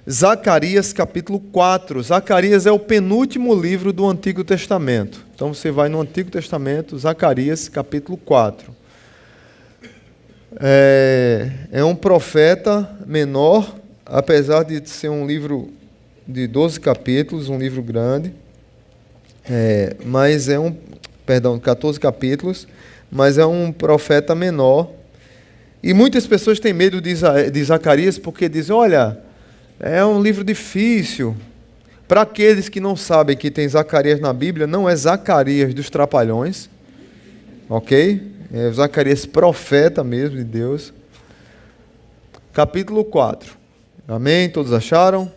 Zacarias capítulo 4. Zacarias é o penúltimo livro do Antigo Testamento. Então você vai no Antigo Testamento, Zacarias capítulo 4. É um profeta menor, apesar de ser um livro de 12 capítulos, um livro grande, mas 14 capítulos, mas é um profeta menor. E muitas pessoas têm medo de Zacarias porque dizem, olha, é um livro difícil. Para aqueles que não sabem que tem Zacarias na Bíblia, não é Zacarias dos Trapalhões, ok? É Zacarias profeta mesmo de Deus. Capítulo 4. Amém? Todos acharam?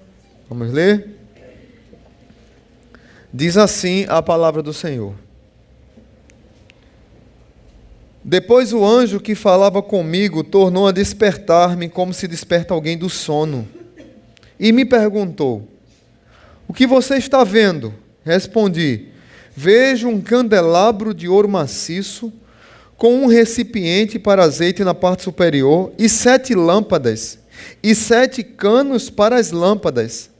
Vamos ler? Diz assim a palavra do Senhor. Depois o anjo que falava comigo tornou a despertar-me como se desperta alguém do sono. E me perguntou, o que você está vendo? Respondi, vejo um candelabro de ouro maciço, com um recipiente para azeite na parte superior, e 7 lâmpadas, e 7 canos para as lâmpadas.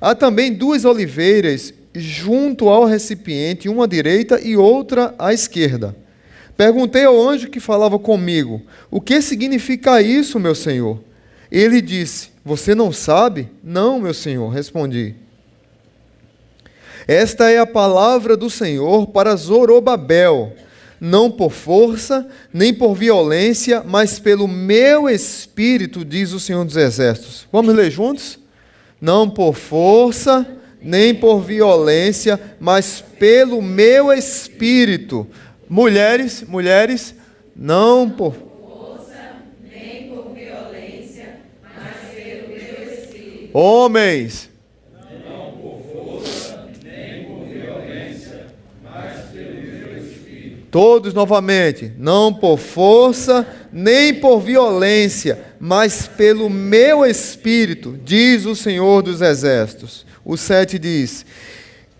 Há também 2 oliveiras junto ao recipiente, uma à direita e outra à esquerda. Perguntei ao anjo que falava comigo, o que significa isso, meu senhor? Ele disse, você não sabe? Não, meu senhor, respondi. Esta é a palavra do Senhor para Zorobabel, não por força, nem por violência, mas pelo meu Espírito, diz o Senhor dos Exércitos. Vamos ler juntos? Não por força, nem por violência, mas pelo meu Espírito. Mulheres, não por força, nem por violência, mas pelo meu Espírito. Homens, não por força, nem por violência, mas pelo meu Espírito. Todos novamente, não por força, nem por violência, mas pelo meu Espírito, diz o Senhor dos Exércitos. O 7 diz,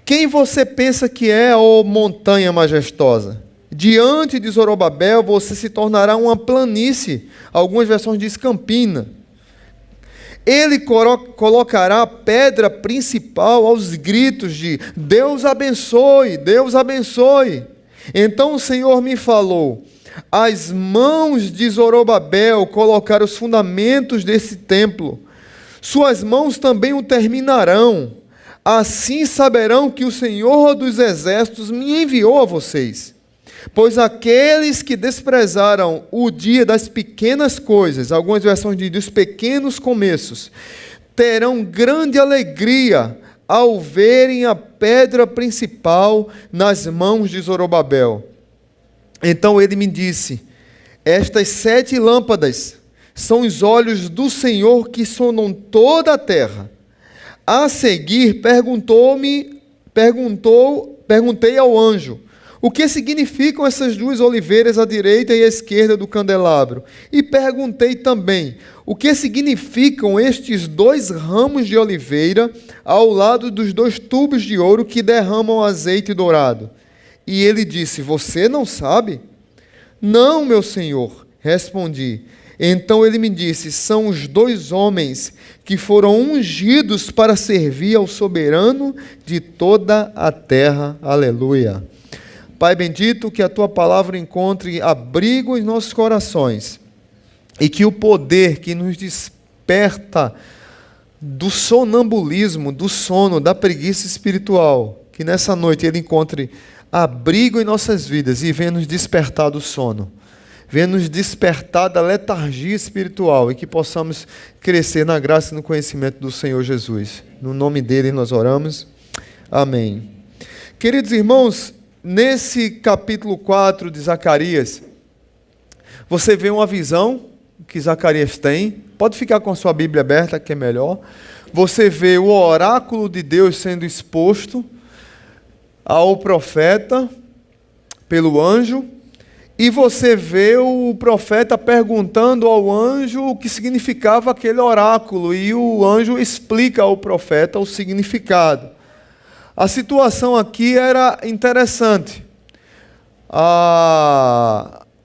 quem você pensa que é, ó montanha majestosa? Diante de Zorobabel você se tornará uma planície, algumas versões dizem campina. Ele colocará a pedra principal aos gritos de Deus abençoe, Deus abençoe. Então o Senhor me falou, as mãos de Zorobabel colocaram os fundamentos desse templo, suas mãos também o terminarão. Assim saberão que o Senhor dos Exércitos me enviou a vocês. Pois aqueles que desprezaram o dia das pequenas coisas, algumas versões dizem dos pequenos começos, terão grande alegria ao verem a pedra principal nas mãos de Zorobabel. Então ele me disse, estas 7 lâmpadas são os olhos do Senhor que sonam toda a terra. A seguir perguntei ao anjo, o que significam essas 2 oliveiras à direita e à esquerda do candelabro? E perguntei também, o que significam estes 2 ramos de oliveira ao lado dos 2 tubos de ouro que derramam azeite dourado? E ele disse, você não sabe? Não, meu senhor, respondi. Então ele me disse, são os 2 homens que foram ungidos para servir ao soberano de toda a terra. Aleluia. Pai bendito, que a Tua palavra encontre abrigo em nossos corações e que o poder que nos desperta do sonambulismo, do sono, da preguiça espiritual, que nessa noite ele encontre abrigo em nossas vidas e venha nos despertar do sono, venha nos despertar da letargia espiritual e que possamos crescer na graça e no conhecimento do Senhor Jesus. No nome dele nós oramos. Amém. Queridos irmãos, nesse capítulo 4 de Zacarias, você vê uma visão que Zacarias tem. Pode ficar com a sua Bíblia aberta, que é melhor. Você vê o oráculo de Deus sendo exposto ao profeta pelo anjo. E você vê o profeta perguntando ao anjo o que significava aquele oráculo. E o anjo explica ao profeta o significado. A situação aqui era interessante.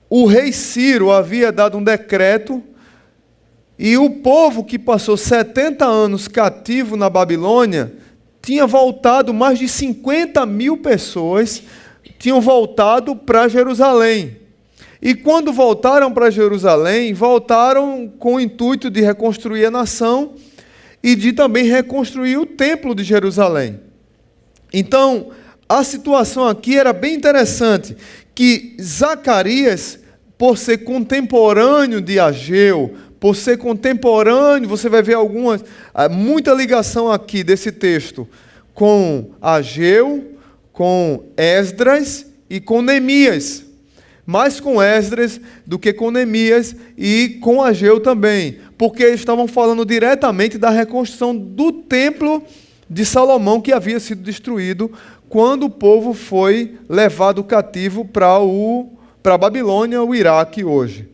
O rei Ciro havia dado um decreto E o povo que passou 70 anos cativo na Babilônia tinha voltado, mais de 50.000 pessoas tinham voltado para Jerusalém. E quando voltaram para Jerusalém, voltaram com o intuito de reconstruir a nação e de também reconstruir o templo de Jerusalém. Então, a situação aqui era bem interessante, que Zacarias, por ser contemporâneo de Ageu, por ser contemporâneo, você vai ver muita ligação aqui desse texto com Ageu, com Esdras e com Neemias. Mais com Esdras do que com Neemias e com Ageu também, porque eles estavam falando diretamente da reconstrução do templo de Salomão, que havia sido destruído quando o povo foi levado cativo para a Babilônia, o Iraque hoje.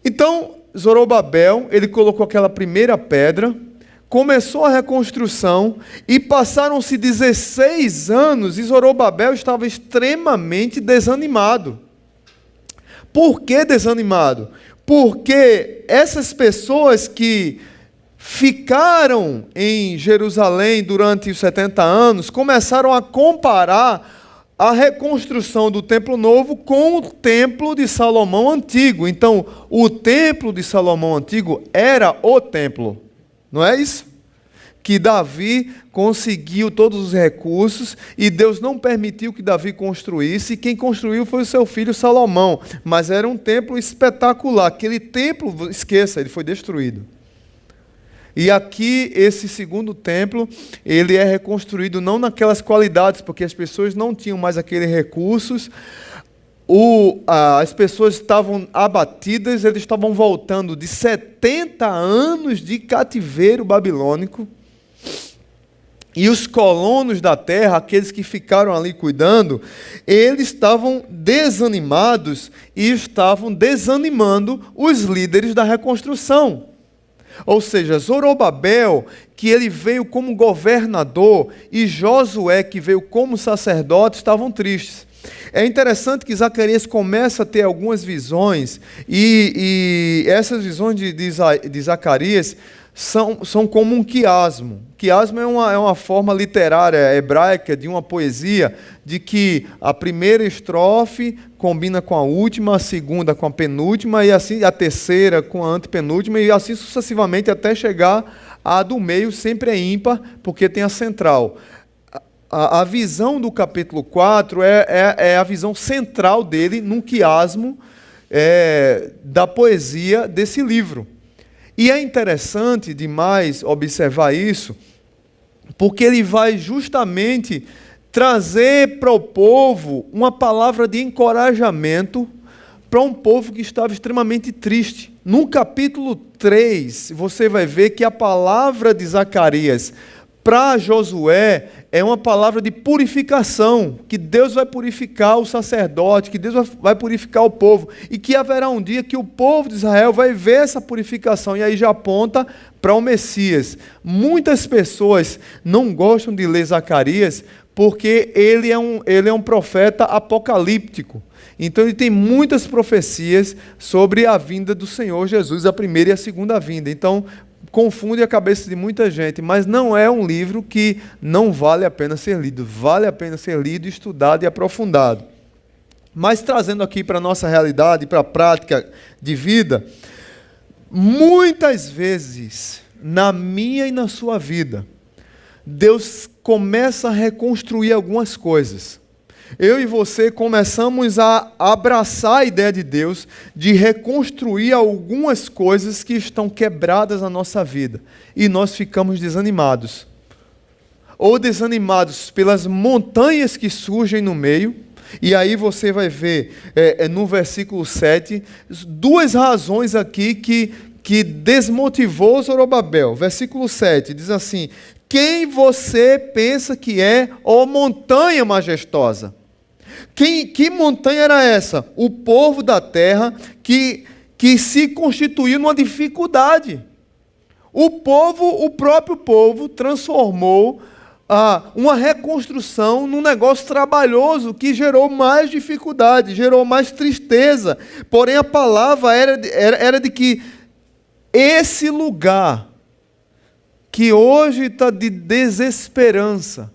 Então, Zorobabel, ele colocou aquela primeira pedra, começou a reconstrução e passaram-se 16 anos e Zorobabel estava extremamente desanimado. Por que desanimado? Porque essas pessoas que ficaram em Jerusalém durante os 70 anos começaram a comparar a reconstrução do templo novo com o templo de Salomão antigo. Então, o templo de Salomão antigo era o templo, não é isso? Que Davi conseguiu todos os recursos e Deus não permitiu que Davi construísse, e quem construiu foi o seu filho Salomão, mas era um templo espetacular. Aquele templo, esqueça, ele foi destruído. E aqui, esse segundo templo, ele é reconstruído não naquelas qualidades, porque as pessoas não tinham mais aqueles recursos, as pessoas estavam abatidas, eles estavam voltando de 70 anos de cativeiro babilônico, e os colonos da terra, aqueles que ficaram ali cuidando, eles estavam desanimados e estavam desanimando os líderes da reconstrução. Ou seja, Zorobabel, que ele veio como governador, e Josué, que veio como sacerdote, estavam tristes. É interessante que Zacarias começa a ter algumas visões, e essas visões de Zacarias são como um quiasmo. Quiasmo é uma forma literária hebraica de uma poesia, de que a primeira estrofe combina com a última, a segunda com a penúltima, e assim a terceira com a antepenúltima, e assim sucessivamente até chegar à do meio, sempre é ímpar, porque tem a central. A visão do capítulo 4 é a visão central dele, num quiasmo da poesia desse livro. E é interessante demais observar isso, porque ele vai justamente trazer para o povo uma palavra de encorajamento para um povo que estava extremamente triste. No capítulo 3, você vai ver que a palavra de Zacarias para Josué é uma palavra de purificação, que Deus vai purificar o sacerdote, que Deus vai purificar o povo, e que haverá um dia que o povo de Israel vai ver essa purificação, e aí já aponta para o Messias. Muitas pessoas não gostam de ler Zacarias, porque ele é um profeta apocalíptico. Então ele tem muitas profecias sobre a vinda do Senhor Jesus, a primeira e a segunda vinda. Então, confunde a cabeça de muita gente, mas não é um livro que não vale a pena ser lido. Vale a pena ser lido, estudado e aprofundado. Mas trazendo aqui para a nossa realidade, para a prática de vida, muitas vezes, na minha e na sua vida, Deus começa a reconstruir algumas coisas. Eu e você começamos a abraçar a ideia de Deus de reconstruir algumas coisas que estão quebradas na nossa vida. E nós ficamos desanimados. Ou desanimados pelas montanhas que surgem no meio. E aí você vai ver no versículo 7, duas razões aqui que desmotivou Zorobabel. Versículo 7 diz assim: quem você pensa que é, ó montanha majestosa? Que montanha era essa? O povo da terra que se constituiu numa dificuldade. O próprio povo transformou uma reconstrução num negócio trabalhoso que gerou mais dificuldade, gerou mais tristeza. Porém, a palavra era de que esse lugar que hoje está de desesperança,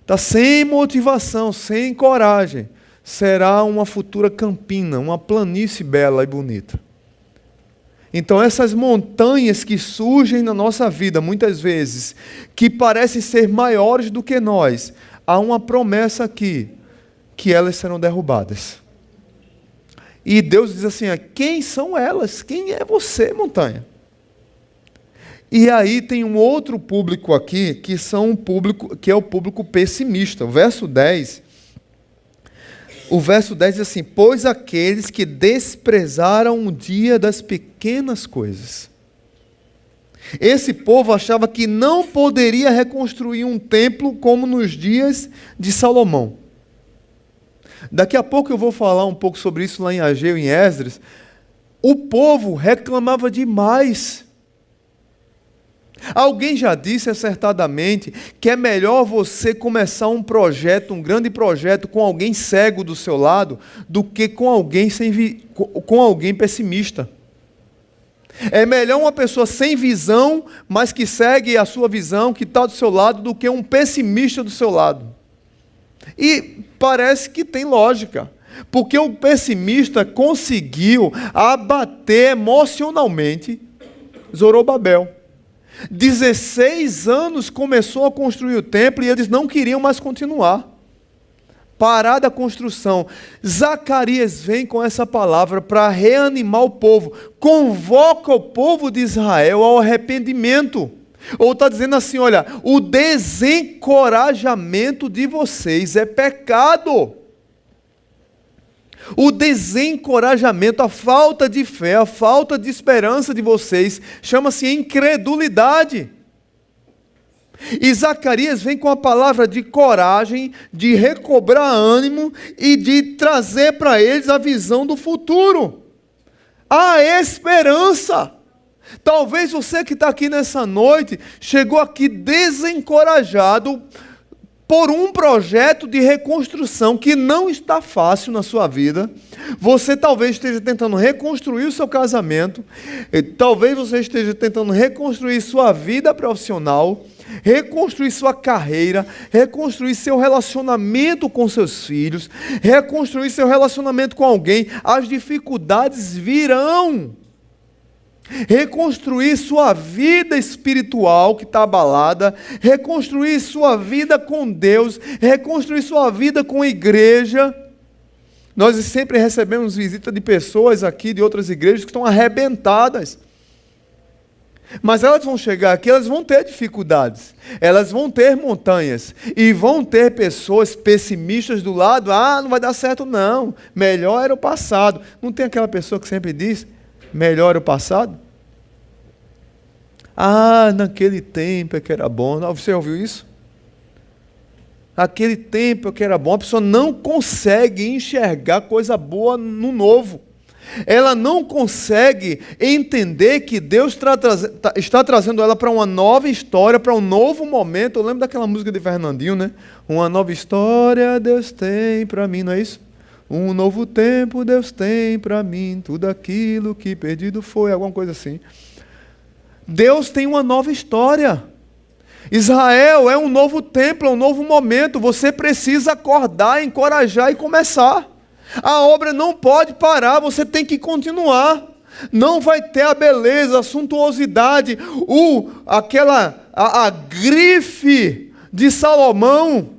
está sem motivação, sem coragem, será uma futura campina, uma planície bela e bonita. Então essas montanhas que surgem na nossa vida, muitas vezes, que parecem ser maiores do que nós, há uma promessa aqui, que elas serão derrubadas. E Deus diz assim, quem são elas? Quem é você, montanha? E aí tem um outro público aqui, que é o público pessimista. O verso 10 diz assim, pois aqueles que desprezaram o dia das pequenas coisas. Esse povo achava que não poderia reconstruir um templo como nos dias de Salomão. Daqui a pouco eu vou falar um pouco sobre isso lá em Ageu, em Esdras. O povo reclamava demais. Alguém já disse acertadamente que é melhor você começar um projeto, um grande projeto, com alguém cego do seu lado, do que com alguém pessimista. É melhor uma pessoa sem visão, mas que segue a sua visão, que está do seu lado, do que um pessimista do seu lado. E parece que tem lógica, porque o pessimista conseguiu abater emocionalmente Zorobabel. 16 anos começou a construir o templo e eles não queriam mais continuar. Parada a construção. Zacarias vem com essa palavra para reanimar o povo. Convoca o povo de Israel ao arrependimento. Ou está dizendo assim, olha, o desencorajamento de vocês é pecado. O desencorajamento, a falta de fé, a falta de esperança de vocês, chama-se incredulidade. E Zacarias vem com a palavra de coragem, de recobrar ânimo e de trazer para eles a visão do futuro. A esperança. Talvez você que está aqui nessa noite, chegou aqui desencorajado por um projeto de reconstrução que não está fácil na sua vida. Você talvez esteja tentando reconstruir o seu casamento, talvez você esteja tentando reconstruir sua vida profissional, reconstruir sua carreira, reconstruir seu relacionamento com seus filhos, reconstruir seu relacionamento com alguém. As dificuldades virão. Reconstruir sua vida espiritual que está abalada, reconstruir sua vida com Deus, reconstruir sua vida com a igreja. Nós sempre recebemos visita de pessoas aqui de outras igrejas que estão arrebentadas. Mas elas vão chegar aqui, elas vão ter dificuldades, elas vão ter montanhas, e vão ter pessoas pessimistas do lado, não vai dar certo não, melhor era o passado. Não tem aquela pessoa que sempre diz, melhor era o passado? Naquele tempo é que era bom. Você ouviu isso? Aquele tempo é que era bom. A pessoa não consegue enxergar coisa boa no novo. Ela não consegue entender que Deus está trazendo ela para uma nova história, para um novo momento. Eu lembro daquela música de Fernandinho, né? Uma nova história Deus tem para mim, não é isso? Um novo tempo Deus tem para mim, tudo aquilo que perdido foi, alguma coisa assim. Deus tem uma nova história. Israel é um novo templo, é um novo momento. Você precisa acordar, encorajar e começar. A obra não pode parar, você tem que continuar. Não vai ter a beleza, a suntuosidade, a grife de Salomão,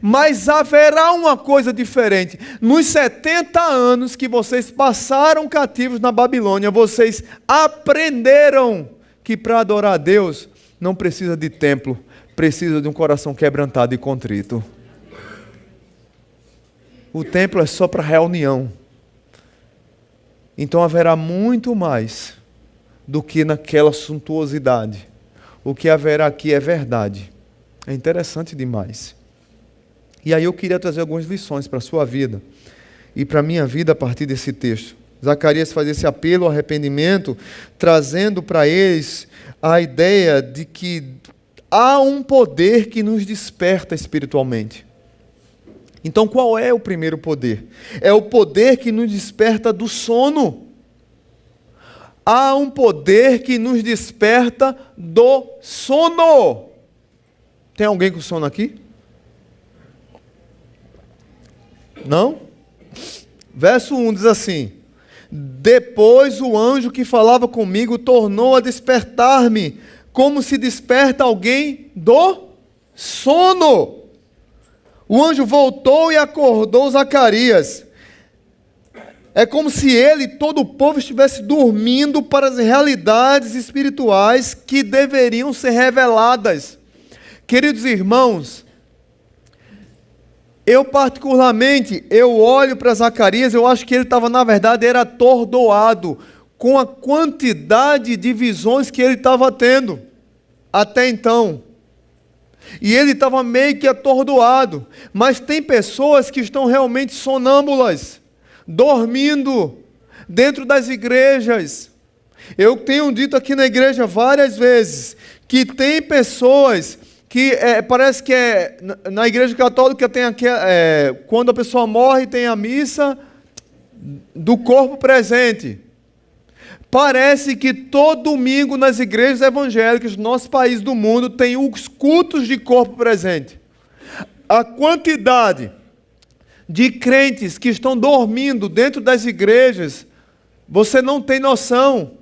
mas haverá uma coisa diferente. Nos 70 anos que vocês passaram cativos na Babilônia, vocês aprenderam que para adorar a Deus não precisa de templo, precisa de um coração quebrantado e contrito. O templo é só para reunião. Então haverá muito mais do que naquela suntuosidade. O que haverá aqui é verdade. É interessante demais. E aí eu queria trazer algumas lições para a sua vida e para a minha vida a partir desse texto. Zacarias faz esse apelo ao arrependimento, trazendo para eles a ideia de que há um poder que nos desperta espiritualmente. Então, qual é o primeiro poder? É o poder que nos desperta do sono. há um poder que nos desperta do sono. Tem alguém com sono aqui? Não? Verso 1 diz assim: depois o anjo que falava comigo tornou a despertar-me, como se desperta alguém do sono. O anjo voltou e acordou Zacarias. É como se ele e todo o povo estivesse dormindo para as realidades espirituais que deveriam ser reveladas. Queridos irmãos, eu particularmente, eu olho para Zacarias, eu acho que ele estava, na verdade, era atordoado com a quantidade de visões que ele estava tendo até então. E ele estava meio que atordoado. Mas tem pessoas que estão realmente sonâmbulas, dormindo dentro das igrejas. Eu tenho dito aqui na igreja várias vezes que tem pessoas que parece que na igreja católica tem quando a pessoa morre tem a missa do corpo presente. Parece que todo domingo nas igrejas evangélicas do nosso país, do mundo, tem os cultos de corpo presente. A quantidade de crentes que estão dormindo dentro das igrejas, você não tem noção,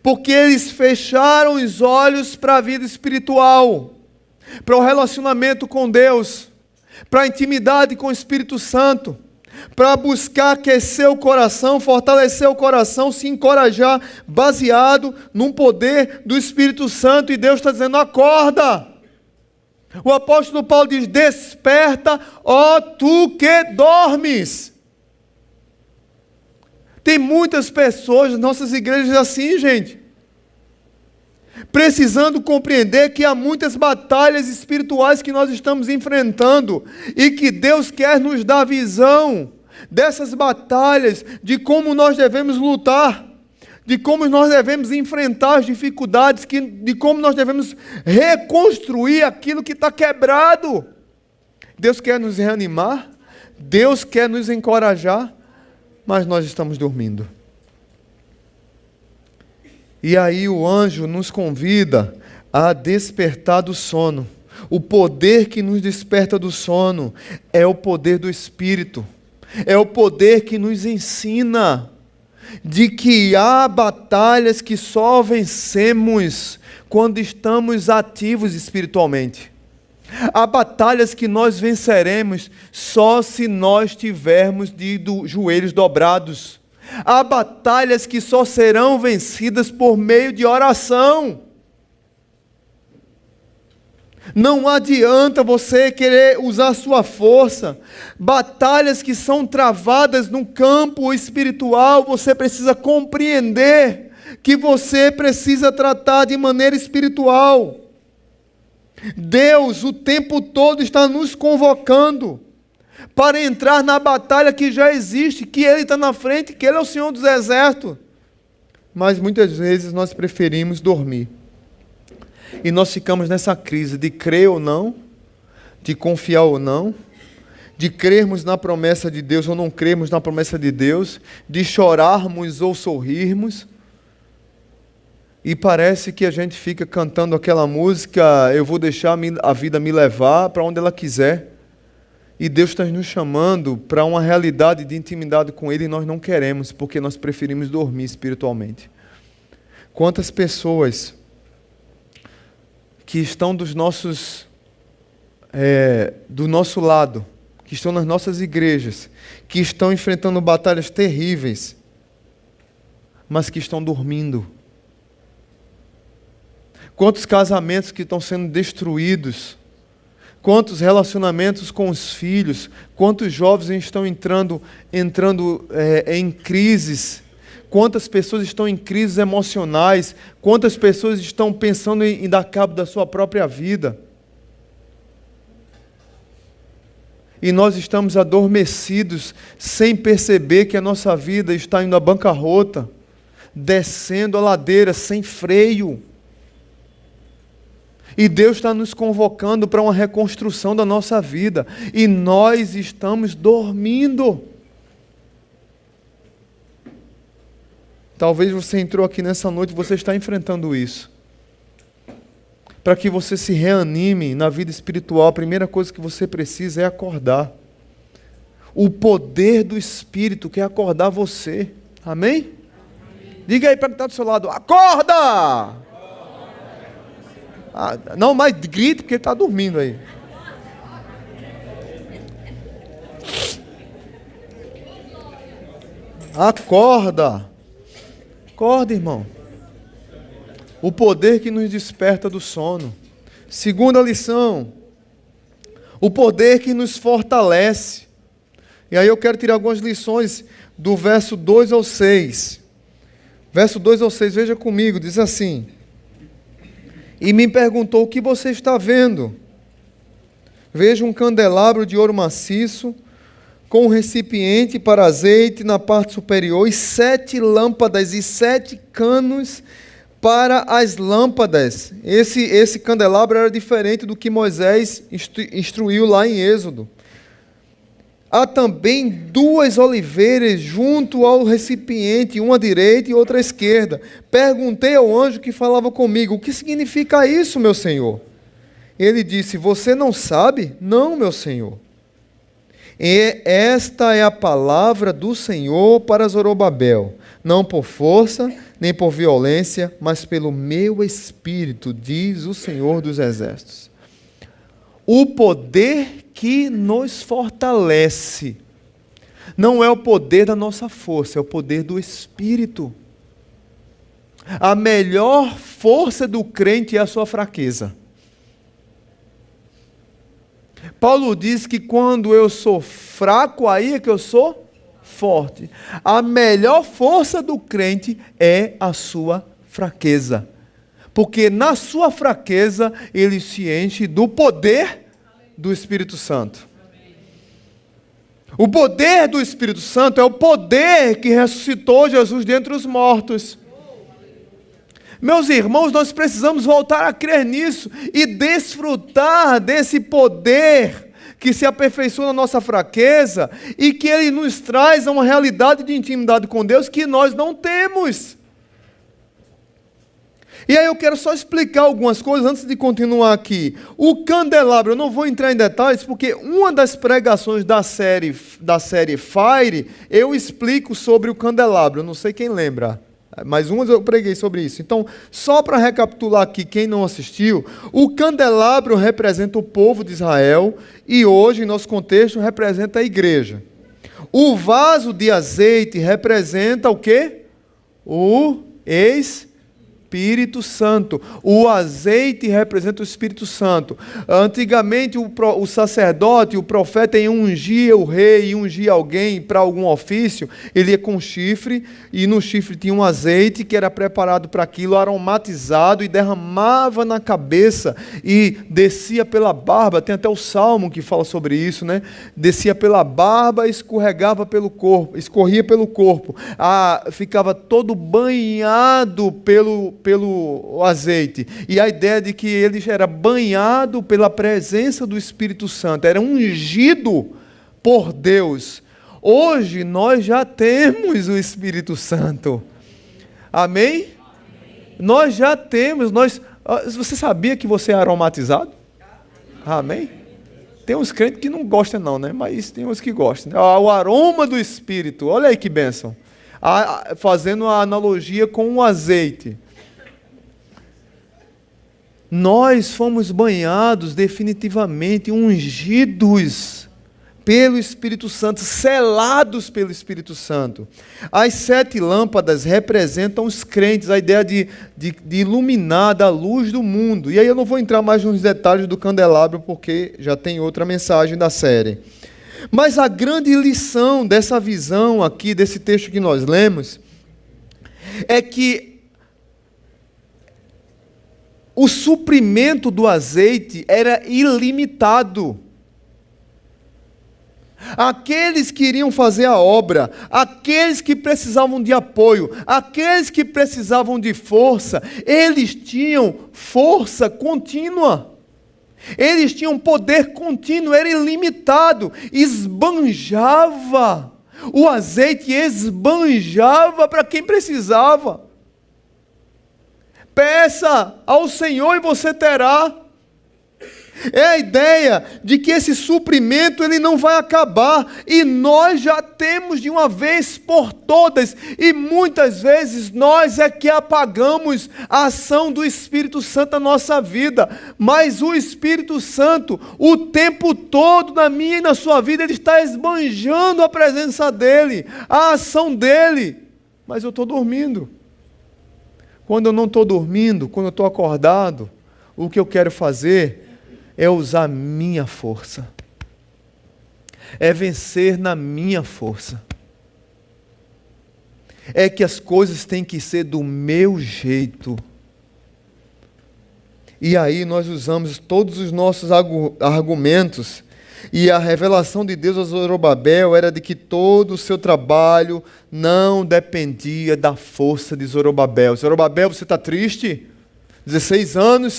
porque eles fecharam os olhos para a vida espiritual, para o relacionamento com Deus, para a intimidade com o Espírito Santo, para buscar aquecer o coração, fortalecer o coração, se encorajar, baseado num poder do Espírito Santo. E Deus está dizendo: acorda. O apóstolo Paulo diz: desperta, ó tu que dormes. Tem muitas pessoas nas nossas igrejas assim, gente, precisando compreender que há muitas batalhas espirituais que nós estamos enfrentando e que Deus quer nos dar visão dessas batalhas, de como nós devemos lutar, de como nós devemos enfrentar as dificuldades, de como nós devemos reconstruir aquilo que está quebrado. Deus quer nos reanimar, Deus quer nos encorajar, mas nós estamos dormindo. E aí o anjo nos convida a despertar do sono. O poder que nos desperta do sono é o poder do Espírito. É o poder que nos ensina de que há batalhas que só vencemos quando estamos ativos espiritualmente. Há batalhas que nós venceremos só se nós tivermos de joelhos dobrados. Há batalhas que só serão vencidas por meio de oração. Não adianta você querer usar sua força. Batalhas que são travadas no campo espiritual, você precisa compreender que você precisa tratar de maneira espiritual. Deus o tempo todo está nos convocando para entrar na batalha que já existe, que Ele está na frente, que Ele é o Senhor dos Exércitos. Mas muitas vezes nós preferimos dormir. E nós ficamos nessa crise de crer ou não, de confiar ou não, de crermos na promessa de Deus ou não crermos na promessa de Deus, de chorarmos ou sorrirmos. E parece que a gente fica cantando aquela música: eu vou deixar a vida me levar para onde ela quiser. E Deus está nos chamando para uma realidade de intimidade com Ele e nós não queremos, porque nós preferimos dormir espiritualmente. Quantas pessoas que estão do nosso lado, que estão nas nossas igrejas, que estão enfrentando batalhas terríveis, mas que estão dormindo. Quantos casamentos que estão sendo destruídos, quantos relacionamentos com os filhos, quantos jovens estão entrando em crises, quantas pessoas estão em crises emocionais, quantas pessoas estão pensando em dar cabo da sua própria vida. E nós estamos adormecidos, sem perceber que a nossa vida está indo à bancarrota, descendo a ladeira sem freio. E Deus está nos convocando para uma reconstrução da nossa vida. E nós estamos dormindo. Talvez você entrou aqui nessa noite e você está enfrentando isso. Para que você se reanime na vida espiritual, a primeira coisa que você precisa é acordar. O poder do Espírito quer acordar você. Amém? Diga aí para quem está do seu lado: acorda! Não, mas grite porque ele está dormindo aí. Acorda! Acorda, irmão. O poder que nos desperta do sono. Segunda lição: o poder que nos fortalece. E aí eu quero tirar algumas lições do verso 2 ao 6. Verso 2 ao 6, veja comigo, diz assim: e me perguntou: o que você está vendo? Vejo um candelabro de ouro maciço, com um recipiente para azeite na parte superior, e 7 lâmpadas e 7 canos para as lâmpadas. Esse candelabro era diferente do que Moisés instruiu lá em Êxodo. Há também 2 oliveiras junto ao recipiente, uma à direita e outra à esquerda. Perguntei ao anjo que falava comigo: o que significa isso, meu senhor? Ele disse: você não sabe? Não, meu senhor. E esta é a palavra do Senhor para Zorobabel, não por força, nem por violência, mas pelo meu Espírito, diz o Senhor dos Exércitos. O poder que nos fortalece não é o poder da nossa força, é o poder do Espírito. A melhor força do crente é a sua fraqueza. Paulo diz que quando eu sou fraco, aí é que eu sou forte. A melhor força do crente é a sua fraqueza. Porque na sua fraqueza ele se enche do poder do Espírito Santo. O poder do Espírito Santo é o poder que ressuscitou Jesus dentre os mortos. Meus irmãos, nós precisamos voltar a crer nisso e desfrutar desse poder que se aperfeiçoa na nossa fraqueza e que Ele nos traz a uma realidade de intimidade com Deus que nós não temos. E aí eu quero só explicar algumas coisas antes de continuar aqui. O candelabro, eu não vou entrar em detalhes, porque uma das pregações da série Fire, eu explico sobre o candelabro, eu não sei quem lembra. Mas umas eu preguei sobre isso. Então, só para recapitular aqui, quem não assistiu, o candelabro representa o povo de Israel e hoje, em nosso contexto, representa a igreja. O vaso de azeite representa o quê? O Espírito Santo. O azeite representa o Espírito Santo. Antigamente o sacerdote, o profeta, ia ungir o rei, ia ungir alguém para algum ofício, ele ia com chifre, e no chifre tinha um azeite que era preparado para aquilo, aromatizado, e derramava na cabeça e descia pela barba. Tem até o Salmo que fala sobre isso, né? Descia pela barba e escorregava pelo corpo, escorria pelo corpo. Ficava todo banhado pelo azeite. E a ideia de que ele era banhado pela presença do Espírito Santo, era ungido por Deus. Hoje nós já temos o Espírito Santo. Amém? Nós já temos. Você sabia que você é aromatizado? Amém? Tem uns crentes que não gostam não, né? Mas tem uns que gostam. O aroma do Espírito, olha aí que bênção. Fazendo a analogia com o azeite. Nós fomos banhados definitivamente, ungidos pelo Espírito Santo, selados pelo Espírito Santo. As 7 lâmpadas representam os crentes, a ideia de iluminar da luz do mundo. E aí eu não vou entrar mais nos detalhes do candelabro, porque já tem outra mensagem da série. Mas a grande lição dessa visão aqui, desse texto que nós lemos, é que o suprimento do azeite era ilimitado. Aqueles que iriam fazer a obra, aqueles que precisavam de apoio, aqueles que precisavam de força, eles tinham força contínua. Eles tinham poder contínuo, era ilimitado, esbanjava O azeite esbanjava para quem precisava. Peça ao Senhor e você terá. É a ideia de que esse suprimento ele não vai acabar, e nós já temos de uma vez por todas, e muitas vezes nós é que apagamos a ação do Espírito Santo na nossa vida, mas o Espírito Santo, o tempo todo na minha e na sua vida, ele está esbanjando a presença dele, a ação dele, mas eu estou dormindo. Quando eu não estou dormindo, quando eu estou acordado, o que eu quero fazer é usar minha força, é vencer na minha força, é que as coisas têm que ser do meu jeito. E aí nós usamos todos os nossos argumentos, e a revelação de Deus a Zorobabel era de que todo o seu trabalho não dependia da força de Zorobabel. Zorobabel, você está triste? 16 anos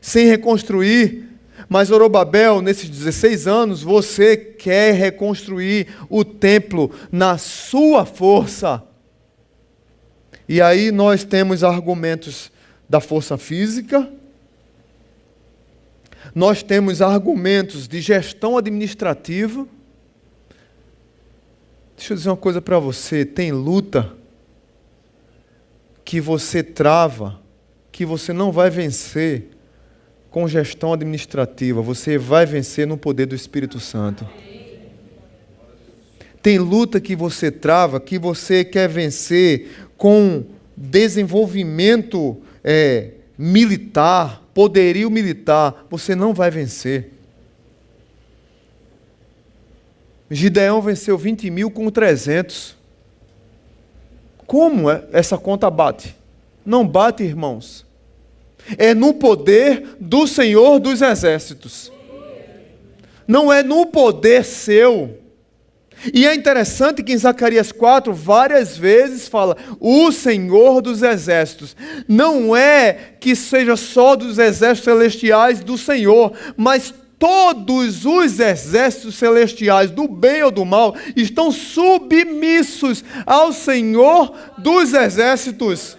sem reconstruir. Mas Zorobabel, nesses 16 anos, você quer reconstruir o templo na sua força. E aí nós temos argumentos da força física, nós temos argumentos de gestão administrativa. Deixa eu dizer uma coisa para você, tem luta que você trava, que você não vai vencer com gestão administrativa, você vai vencer no poder do Espírito Santo. Tem luta que você trava, que você quer vencer com desenvolvimento militar, poderio militar, você não vai vencer. Gideão venceu 20 mil com 300. Como essa conta bate? Não bate, irmãos. É no poder do Senhor dos Exércitos. Não é no poder seu. E é interessante que em Zacarias 4, várias vezes fala, o Senhor dos Exércitos. Não é que seja só dos exércitos celestiais do Senhor, mas todos os exércitos celestiais, do bem ou do mal, estão submissos ao Senhor dos Exércitos.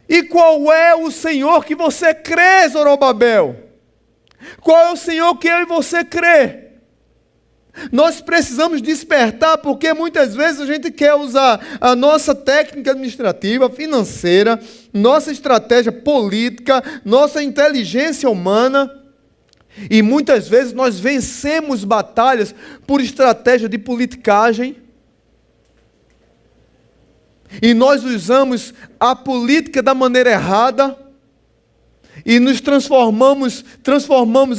E qual é o Senhor que você crê, Zorobabel? Qual é o Senhor que eu e você crê? Nós precisamos despertar, porque muitas vezes a gente quer usar a nossa técnica administrativa, financeira, nossa estratégia política, nossa inteligência humana, e muitas vezes nós vencemos batalhas por estratégia de politicagem, e nós usamos a política da maneira errada, e nos transformamos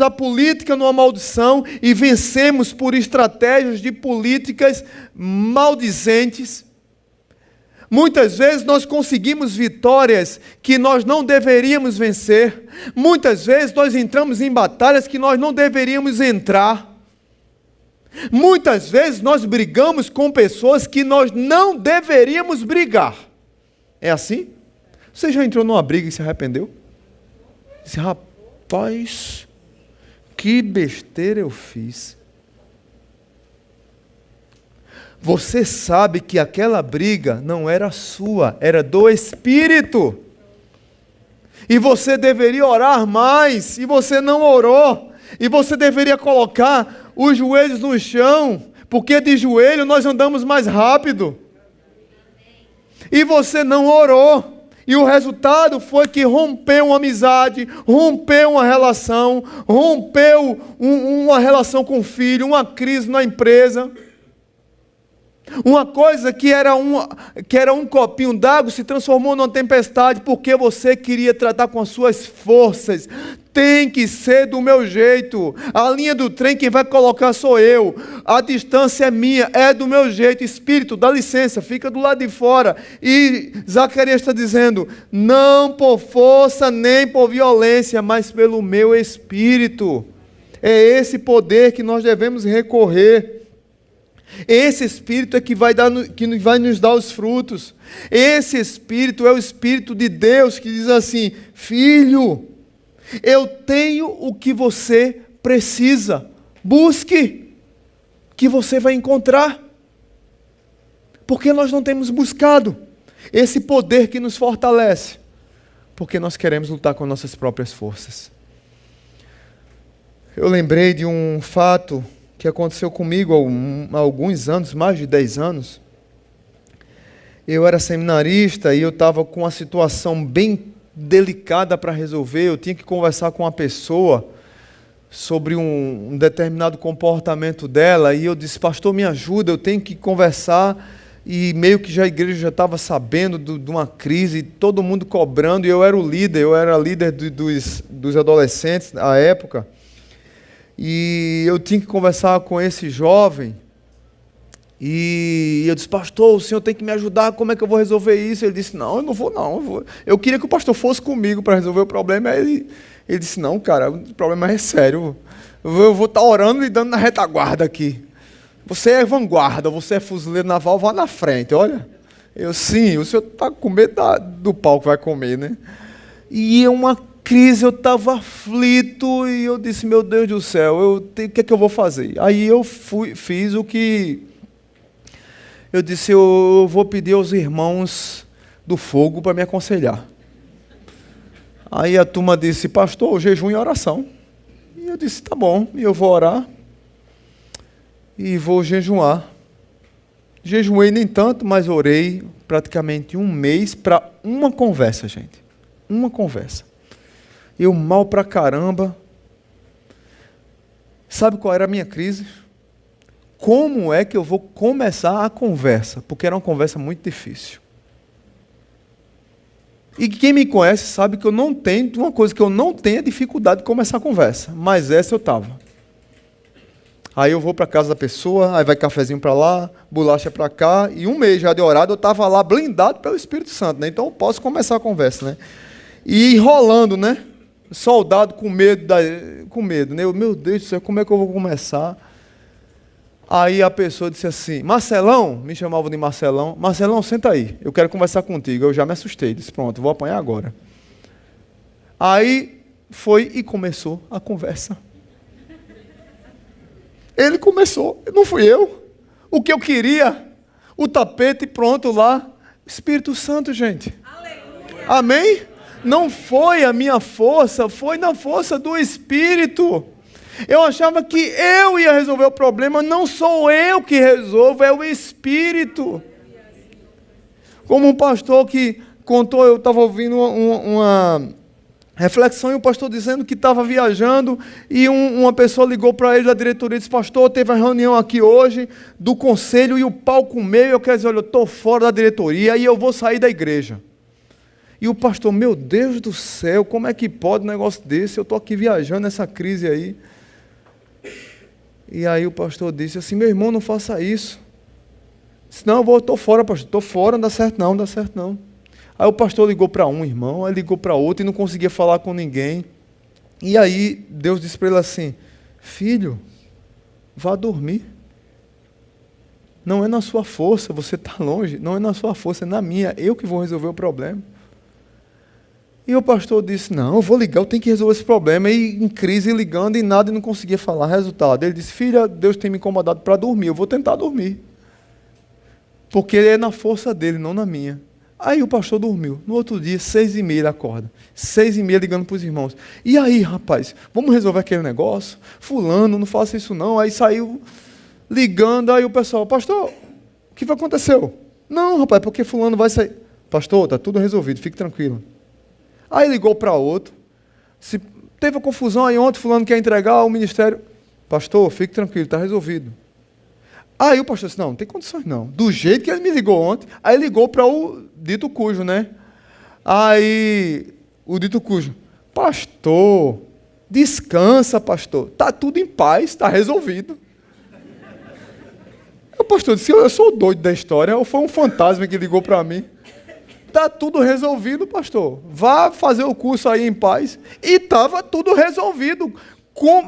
a política numa maldição, e vencemos por estratégias de políticas maldizentes. Muitas vezes nós conseguimos vitórias que nós não deveríamos vencer. Muitas vezes nós entramos em batalhas que nós não deveríamos entrar. Muitas vezes nós brigamos com pessoas que nós não deveríamos brigar. É assim? Você já entrou numa briga e se arrependeu? Disse, rapaz, que besteira eu fiz. Você sabe que aquela briga não era sua, era do Espírito. E você deveria orar mais, e você não orou. E você deveria colocar os joelhos no chão, porque de joelho nós andamos mais rápido. E você não orou. E o resultado foi que rompeu uma amizade, rompeu uma relação, rompeu uma relação com o filho, uma crise na empresa. Uma coisa que era um copinho d'água se transformou numa tempestade porque você queria tratar com as suas forças. Tem que ser do meu jeito. A linha do trem quem vai colocar sou eu. A distância é minha, é do meu jeito. Espírito, dá licença, fica do lado de fora. E Zacarias está dizendo, não por força nem por violência, mas pelo meu Espírito. É esse poder que nós devemos recorrer. Esse Espírito é que vai nos dar os frutos. Esse Espírito é o Espírito de Deus que diz assim, filho, eu tenho o que você precisa. Busque, que você vai encontrar. Porque nós não temos buscado esse poder que nos fortalece. Porque nós queremos lutar com nossas próprias forças. Eu lembrei de um fato que aconteceu comigo há alguns anos, mais de 10 anos. Eu era seminarista e eu estava com uma situação bem delicada para resolver. Eu tinha que conversar com uma pessoa sobre um determinado comportamento dela, e eu disse: pastor, me ajuda, eu tenho que conversar. E meio que já a igreja já estava sabendo de uma crise, todo mundo cobrando, e eu era líder dos adolescentes à época, e eu tinha que conversar com esse jovem, e eu disse: pastor, o senhor tem que me ajudar, como é que eu vou resolver isso? Ele disse: não, eu não vou não, eu queria que o pastor fosse comigo para resolver o problema. Aí ele disse: não, cara, o problema é sério, eu vou estar orando e dando na retaguarda aqui. Você é vanguarda, você é fuzileiro naval, vá na frente, olha. Eu, sim, o senhor está com medo do pau que vai comer, né? E uma crise, eu estava aflito, e eu disse: meu Deus do céu, o que é que eu vou fazer? Aí eu fiz o que... Eu disse: eu vou pedir aos irmãos do fogo para me aconselhar. Aí a turma disse: pastor, jejum e oração. E eu disse: tá bom, e eu vou orar. E vou jejuar. Jejuei nem tanto, mas orei praticamente um mês para uma conversa, gente. Uma conversa. Eu mal pra caramba. Sabe qual era a minha crise? Como é que eu vou começar a conversa? Porque era uma conversa muito difícil. E quem me conhece sabe que eu não tenho, uma coisa que eu não tenho é dificuldade de começar a conversa. Mas essa eu estava. Aí eu vou para casa da pessoa, aí vai cafezinho para lá, bolacha para cá, e um mês já de orado eu estava lá blindado pelo Espírito Santo, né? Então eu posso começar a conversa, né? E enrolando, né? Soldado com medo, né? Meu Deus do céu, como é que eu vou começar? Aí a pessoa disse assim: Marcelão, me chamavam de Marcelão, Marcelão, senta aí, eu quero conversar contigo. Eu já me assustei, disse: pronto, vou apanhar agora. Aí foi e começou a conversa. Ele começou, não fui eu. O que eu queria, o tapete pronto lá. Espírito Santo, gente. Aleluia. Amém? Não foi a minha força, foi na força do Espírito. Eu achava que eu ia resolver o problema, não sou eu que resolvo, é o Espírito. Como um pastor que contou, eu estava ouvindo uma reflexão, e o pastor dizendo que estava viajando, e uma pessoa ligou para ele da diretoria e disse: pastor, teve uma reunião aqui hoje do conselho e o pau comeu, eu quero dizer, olha, eu estou fora da diretoria e eu vou sair da igreja. E o pastor: meu Deus do céu, como é que pode um negócio desse? Eu estou aqui viajando nessa crise aí. E aí o pastor disse assim: meu irmão, não faça isso. Disse: não, eu estou fora, pastor, estou fora, não dá certo não, não dá certo não. Aí o pastor ligou para um irmão, aí ligou para outro e não conseguia falar com ninguém. E aí Deus disse para ele assim: filho, vá dormir. Não é na sua força, você está longe, não é na sua força, é na minha, eu que vou resolver o problema. E o pastor disse: não, eu vou ligar, eu tenho que resolver esse problema. E em crise, ligando e nada, e não conseguia falar. Resultado, ele disse: filha, Deus tem me incomodado para dormir, eu vou tentar dormir. Porque é na força dele, não na minha. Aí o pastor dormiu. No outro dia, 6h30 ele acorda. 6h30 ligando para os irmãos: e aí, rapaz, vamos resolver aquele negócio? Fulano, não faça isso não. Aí saiu ligando, aí o pessoal: pastor, o que aconteceu? Não, rapaz, porque fulano vai sair. Pastor, está tudo resolvido, fique tranquilo. Aí ligou para outro. Se teve uma confusão aí ontem, fulano quer entregar o ministério. Pastor, fique tranquilo, está resolvido. Aí o pastor disse: não tem condições não. Do jeito que ele me ligou ontem, aí ligou para o dito cujo, né? Aí o dito cujo: pastor, descansa, pastor. Está tudo em paz, está resolvido. O pastor disse: eu sou o doido da história, ou foi um fantasma que ligou para mim? Está tudo resolvido, pastor. Vá fazer o curso aí em paz. E estava tudo resolvido.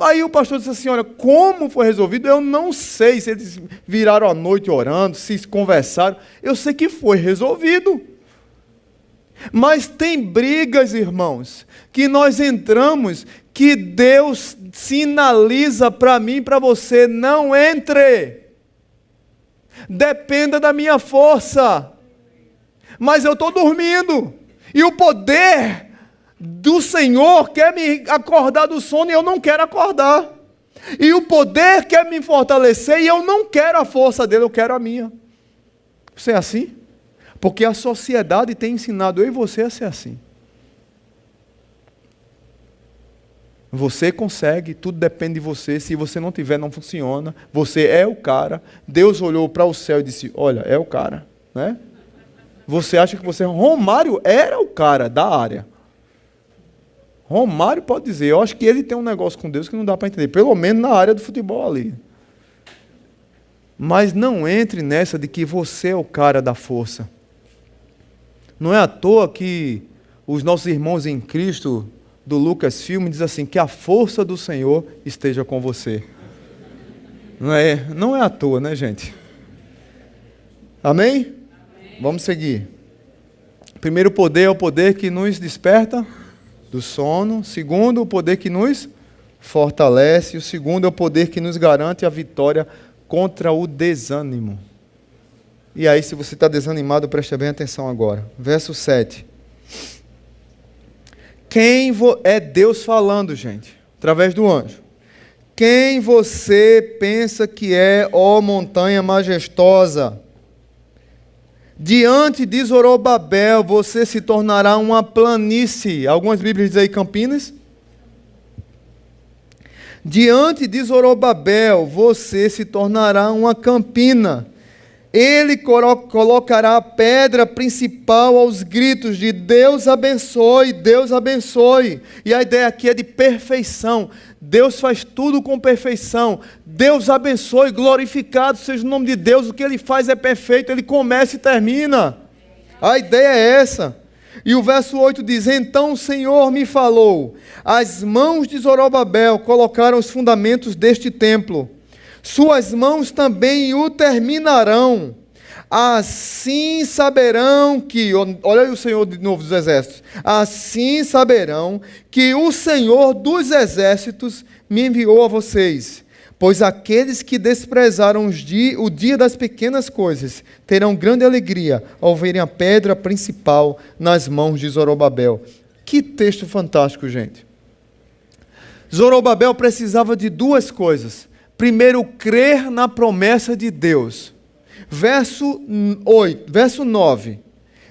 Aí o pastor disse assim: olha, como foi resolvido, eu não sei se eles viraram a noite orando, se conversaram. Eu sei que foi resolvido. Mas tem brigas, irmãos, que nós entramos, que Deus sinaliza para mim e para você: não entre. dependa da minha força. Mas eu estou dormindo. E o poder do Senhor quer me acordar do sono e eu não quero acordar. E o poder quer me fortalecer e eu não quero a força dele, eu quero a minha. Você é assim? Porque a sociedade tem ensinado eu e você a ser assim. Você consegue, tudo depende de você. Se você não tiver, não funciona. Você é o cara. Deus olhou para o céu e disse, olha, é o cara, né? Você acha que você... Romário era o cara da área. Romário pode dizer, eu acho que ele tem um negócio com Deus que não dá para entender. Pelo menos na área do futebol ali. Mas não entre nessa de que você é o cara da força. Não é à toa que os nossos irmãos em Cristo do Lucasfilm diz assim, que a força do Senhor esteja com você. Não é à toa, né, gente? Amém? Amém? Vamos seguir. Primeiro poder é o poder que nos desperta do sono. Segundo, o poder que nos fortalece. O segundo é o poder que nos garante a vitória contra o desânimo. E aí, se você está desanimado, preste bem atenção agora. Verso 7. É Deus falando, gente, através do anjo. Quem você pensa que é, ó montanha majestosa? Diante de Zorobabel, você se tornará uma planície. Algumas Bíblias dizem aí Campinas. Diante de Zorobabel, você se tornará uma campina. Ele colocará a pedra principal aos gritos de Deus abençoe, Deus abençoe. E a ideia aqui é de perfeição. Deus faz tudo com perfeição. Deus abençoe, glorificado seja o nome de Deus. O que Ele faz é perfeito, Ele começa e termina. A ideia é essa. E o verso 8 diz, então o Senhor me falou, as mãos de Zorobabel colocaram os fundamentos deste templo. Suas mãos também o terminarão. Assim saberão que... Olha aí o Senhor de novo dos exércitos. Assim saberão que o Senhor dos exércitos me enviou a vocês. Pois aqueles que desprezaram o dia das pequenas coisas terão grande alegria ao verem a pedra principal nas mãos de Zorobabel. Que texto fantástico, gente. Zorobabel precisava de duas coisas. Primeiro, crer na promessa de Deus. Verso 9,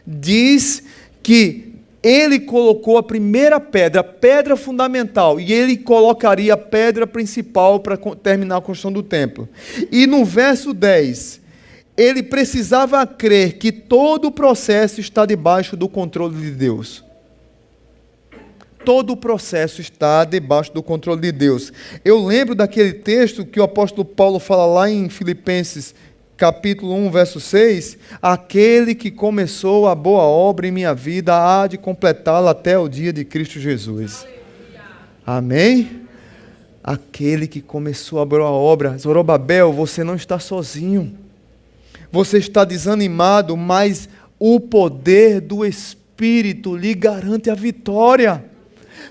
diz que ele colocou a primeira pedra, a pedra fundamental, e ele colocaria a pedra principal para terminar a construção do templo. E no verso 10, ele precisava crer que todo o processo está debaixo do controle de Deus. Todo o processo está debaixo do controle de Deus. Eu lembro daquele texto que o apóstolo Paulo fala lá em Filipenses, capítulo 1, verso 6, aquele que começou a boa obra em minha vida há de completá-la até o dia de Cristo Jesus. Amém? Aquele que começou a boa obra. Zorobabel, você não está sozinho. Você está desanimado, mas o poder do Espírito lhe garante a vitória.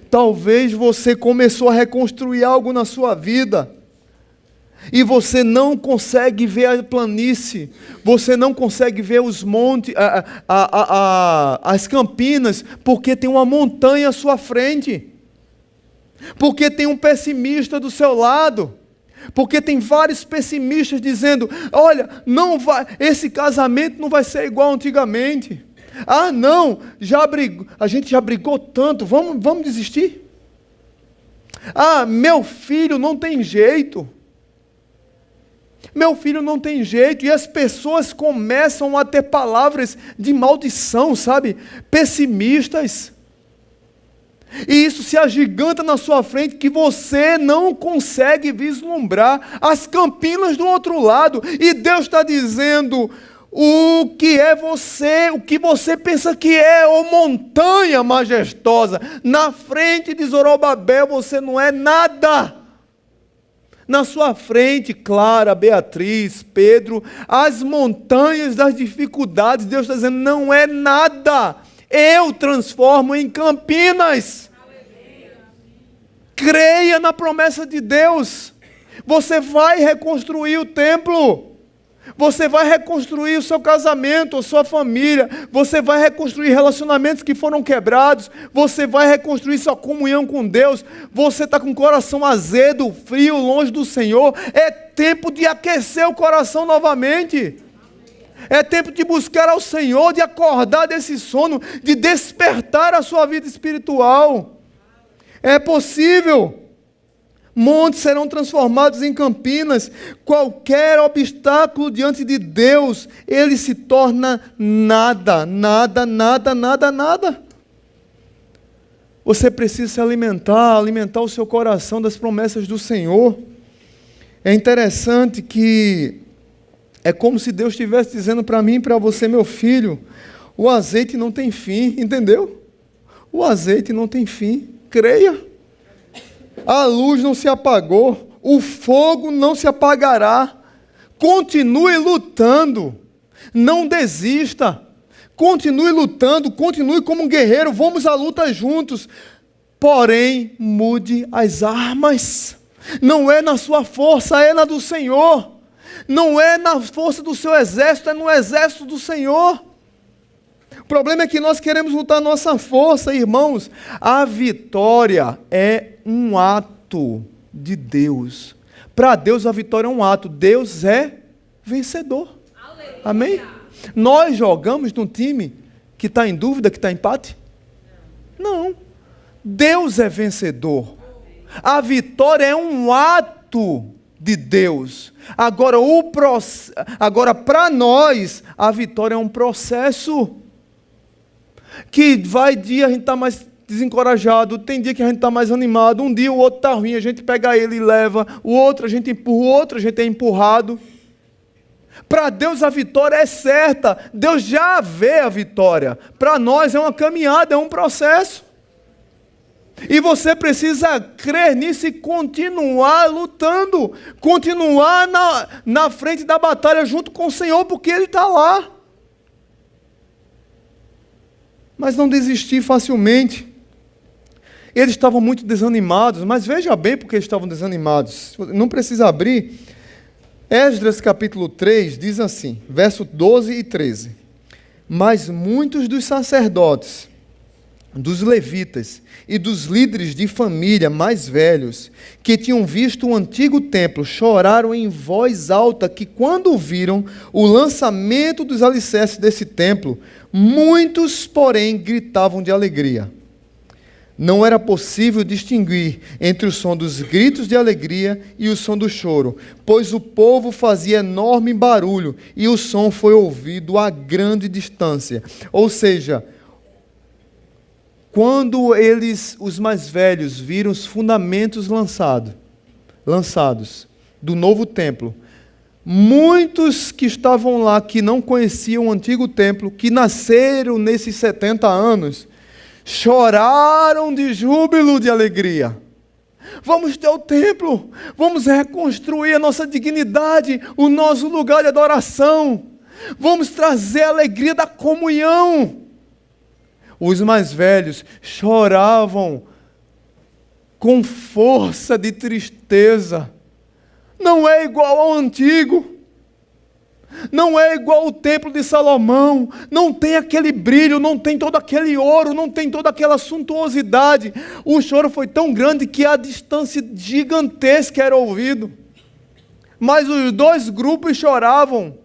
Talvez você começou a reconstruir algo na sua vida e você não consegue ver a planície, você não consegue ver os montes, as campinas, porque tem uma montanha à sua frente, porque tem um pessimista do seu lado, porque tem vários pessimistas dizendo, olha, não vai, esse casamento não vai ser igual antigamente. Ah, não, a gente já brigou tanto, vamos desistir? Ah, meu filho não tem jeito. Meu filho não tem jeito. E as pessoas começam a ter palavras de maldição, sabe? Pessimistas. E isso se agiganta na sua frente que você não consegue vislumbrar as campinas do outro lado. E Deus está dizendo... O que é você, o que você pensa que é, ô montanha majestosa, na frente de Zorobabel você não é nada. Na sua frente, Clara, Beatriz, Pedro, as montanhas das dificuldades, Deus está dizendo, não é nada. Eu transformo em campinas. Creia na promessa de Deus. Você vai reconstruir o templo. Você vai reconstruir o seu casamento, a sua família. Você vai reconstruir relacionamentos que foram quebrados. Você vai reconstruir sua comunhão com Deus. Você está com o coração azedo, frio, longe do Senhor. É tempo de aquecer o coração novamente. É tempo de buscar ao Senhor, de acordar desse sono, de despertar a sua vida espiritual. É possível. Montes serão transformados em campinas. Qualquer obstáculo diante de Deus, ele se torna nada, nada, nada, nada, nada. Você precisa se alimentar o seu coração das promessas do Senhor. É interessante que é como se Deus estivesse dizendo para mim e para você, meu filho, o azeite não tem fim, entendeu? O azeite não tem fim, creia. A luz não se apagou, o fogo não se apagará. Continue lutando, não desista. Continue lutando, continue como um guerreiro, vamos à luta juntos. Porém, mude as armas. Não é na sua força, é na do Senhor. Não é na força do seu exército, é no exército do Senhor. O problema é que nós queremos lutar a nossa força, irmãos. A vitória é um ato de Deus. Para Deus a vitória é um ato. Deus é vencedor. Aleluia. Amém? Nós jogamos num time que está em dúvida, que está em empate? Não. Deus é vencedor. A vitória é um ato de Deus. Agora para nós, a vitória é um processo. Que vai dia a gente está mais desencorajado, tem dia que a gente está mais animado, um dia o outro está ruim, a gente pega ele e leva, o outro a gente empurra, o outro a gente é empurrado. Para Deus a vitória é certa, Deus já vê a vitória. Para nós é uma caminhada, é um processo. E você precisa crer nisso e continuar lutando, continuar na frente da batalha junto com o Senhor, porque Ele está lá. Mas não desistir facilmente. Eles estavam muito desanimados, mas veja bem porque eles estavam desanimados. Não precisa abrir. Esdras capítulo 3 diz assim, verso 12 e 13. Mas muitos dos sacerdotes, dos levitas e dos líderes de família mais velhos, que tinham visto o antigo templo, choraram em voz alta que quando viram o lançamento dos alicerces desse templo, muitos, porém, gritavam de alegria. Não era possível distinguir entre o som dos gritos de alegria e o som do choro, pois o povo fazia enorme barulho e o som foi ouvido a grande distância. Ou seja, quando os mais velhos, viram os fundamentos lançados do novo templo, muitos que estavam lá, que não conheciam o antigo templo, que nasceram nesses 70 anos, choraram de júbilo, de alegria. Vamos ter o templo, vamos reconstruir a nossa dignidade, o nosso lugar de adoração, vamos trazer a alegria da comunhão. Os mais velhos choravam com força de tristeza. Não é igual ao antigo. Não é igual ao templo de Salomão. Não tem aquele brilho, não tem todo aquele ouro, não tem toda aquela suntuosidade. O choro foi tão grande que a distância gigantesca era ouvido. Mas os dois grupos choravam.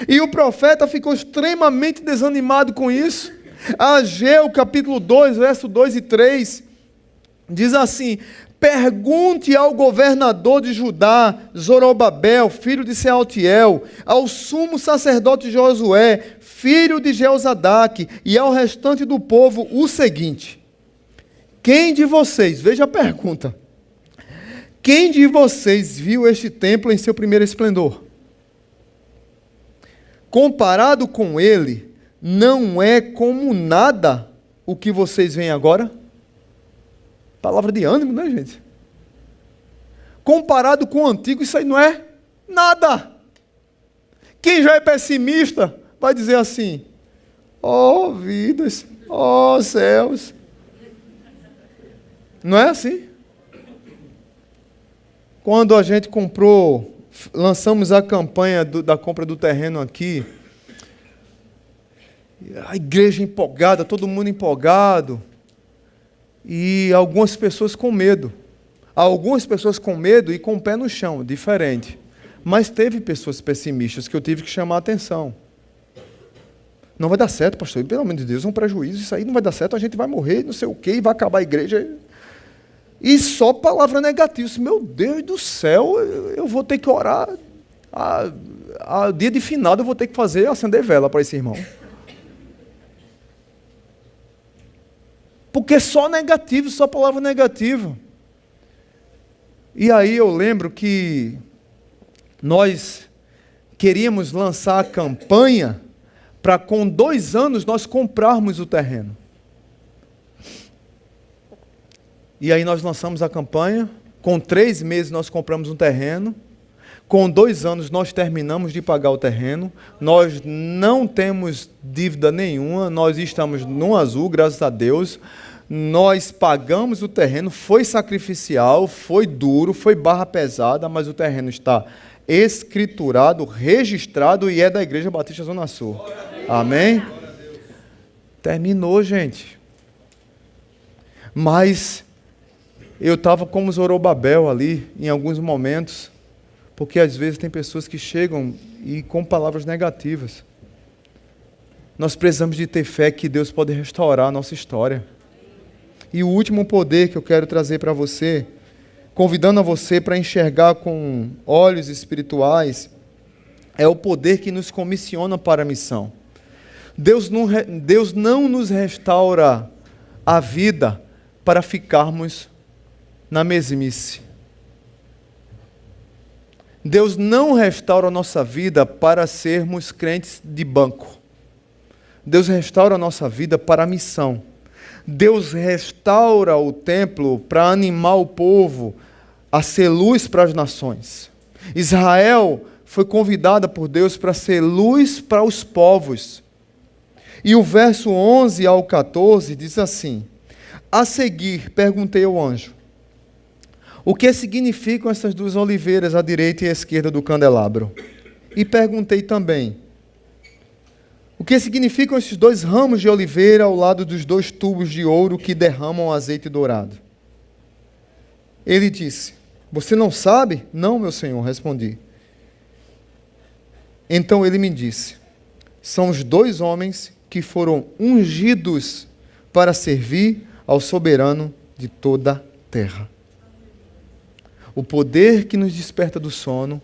E o profeta ficou extremamente desanimado com isso. Ageu capítulo 2, verso 2 e 3, diz assim: pergunte ao governador de Judá, Zorobabel, filho de Sealtiel, ao sumo sacerdote Josué, filho de Jeozadaque, e ao restante do povo o seguinte: quem de vocês, veja a pergunta, quem de vocês viu este templo em seu primeiro esplendor? Comparado com ele, não é como nada o que vocês veem agora? Palavra de ânimo, né, gente? Comparado com o antigo, isso aí não é nada. Quem já é pessimista vai dizer assim: ó vidas, ó céus. Não é assim? Quando a gente comprou lançamos a campanha da compra do terreno aqui, a igreja empolgada, todo mundo empolgado, e algumas pessoas com medo. Algumas pessoas com medo e com o pé no chão, diferente. Mas teve pessoas pessimistas que eu tive que chamar a atenção. Não vai dar certo, pastor, pelo amor de Deus, é um prejuízo, isso aí não vai dar certo, a gente vai morrer, não sei o quê, e vai acabar a igreja. E só palavra negativa. Meu Deus do céu, eu vou ter que orar. A dia de finado eu vou ter que acender vela para esse irmão. Porque só negativo, só palavra negativa. E aí eu lembro que nós queríamos lançar a campanha para com 2 anos nós comprarmos o terreno. E aí nós lançamos a campanha, com 3 meses nós compramos um terreno, com 2 anos nós terminamos de pagar o terreno, nós não temos dívida nenhuma, nós estamos no azul, graças a Deus, nós pagamos o terreno, foi sacrificial, foi duro, foi barra pesada, mas o terreno está escriturado, registrado e é da Igreja Batista Zona Sul. Amém? Terminou, gente. Mas eu estava como Zorobabel ali, em alguns momentos, porque às vezes tem pessoas que chegam e com palavras negativas. Nós precisamos de ter fé que Deus pode restaurar a nossa história. E o último poder que eu quero trazer para você, convidando a você para enxergar com olhos espirituais, é o poder que nos comissiona para a missão. Deus não nos restaura a vida para ficarmos na mesmice. Deus não restaura a nossa vida para sermos crentes de banco. Deus restaura a nossa vida para a missão. Deus restaura o templo para animar o povo a ser luz para as nações. Israel foi convidada por Deus para ser luz para os povos. E o verso 11 ao 14 diz assim: a seguir, perguntei ao anjo, o que significam essas 2 oliveiras à direita e à esquerda do candelabro? E perguntei também, o que significam esses 2 ramos de oliveira ao lado dos 2 tubos de ouro que derramam azeite dourado? Ele disse, você não sabe? Não, meu senhor, respondi. Então ele me disse, são os 2 homens que foram ungidos para servir ao soberano de toda a terra. O poder que nos desperta do sono,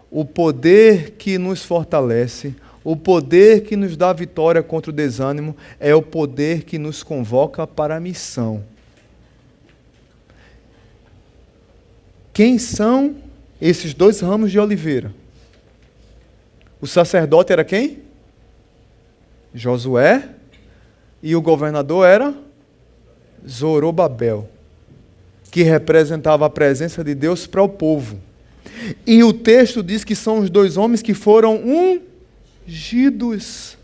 o poder que nos fortalece, o poder que nos dá vitória contra o desânimo, é o poder que nos convoca para a missão. Quem são esses 2 ramos de oliveira? O sacerdote era quem? Josué. E o governador era Zorobabel, que representava a presença de Deus para o povo. E o texto diz que são os 2 homens que foram ungidos.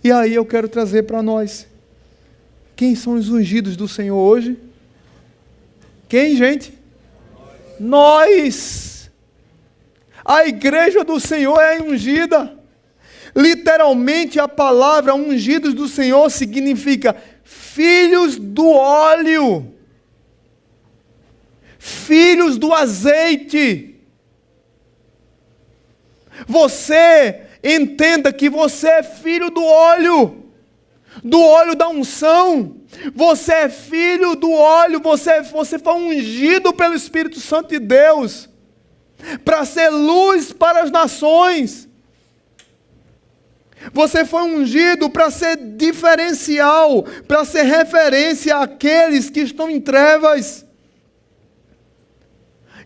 E aí eu quero trazer para nós, quem são os ungidos do Senhor hoje? Quem, gente? Nós! A igreja do Senhor é ungida. Literalmente a palavra ungidos do Senhor significa filhos do óleo, filhos do azeite. Você entenda que você é filho do óleo da unção. Você é filho do óleo, você foi ungido pelo Espírito Santo de Deus para ser luz para as nações. Você foi ungido para ser diferencial, para ser referência àqueles que estão em trevas.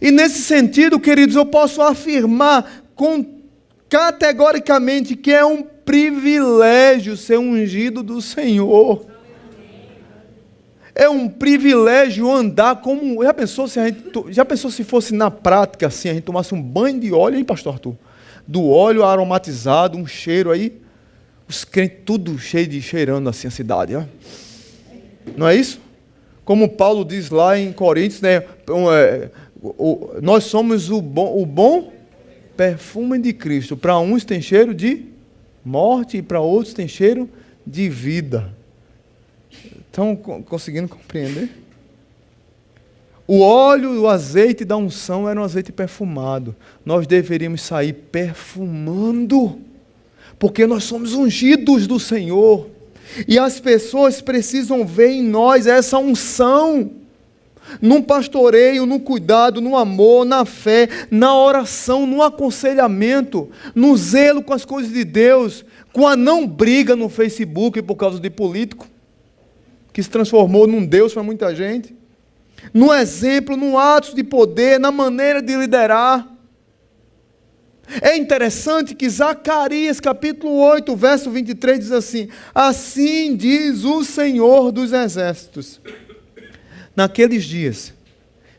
E nesse sentido, queridos, eu posso afirmar categoricamente que é um privilégio ser ungido do Senhor. É um privilégio andar como... Já pensou se fosse na prática assim, a gente tomasse um banho de óleo, hein, pastor Arthur? Do óleo aromatizado, um cheiro aí, os crentes tudo cheirando assim a cidade, ó. Não é isso? Como Paulo diz lá em Coríntios, né? nós somos o bom perfume de Cristo. Para uns tem cheiro de morte e para outros tem cheiro de vida. Estão conseguindo compreender? O óleo, o azeite da unção era um azeite perfumado. Nós deveríamos sair perfumando, porque nós somos ungidos do Senhor. E as pessoas precisam ver em nós essa unção. Num pastoreio, no cuidado, no amor, na fé, na oração, no aconselhamento, no zelo com as coisas de Deus, com a não briga no Facebook por causa de político, que se transformou num Deus para muita gente, no exemplo, no ato de poder, na maneira de liderar. É interessante que Zacarias capítulo 8, verso 23 diz assim: assim diz o Senhor dos Exércitos. Naqueles dias,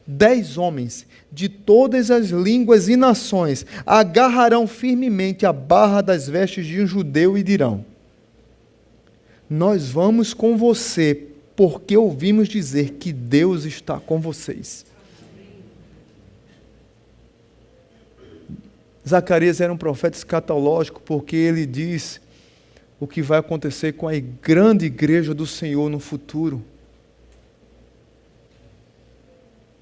10 homens de todas as línguas e nações agarrarão firmemente a barra das vestes de um judeu e dirão: nós vamos com você, porque ouvimos dizer que Deus está com vocês. Zacarias era um profeta escatológico, porque ele diz o que vai acontecer com a grande igreja do Senhor no futuro.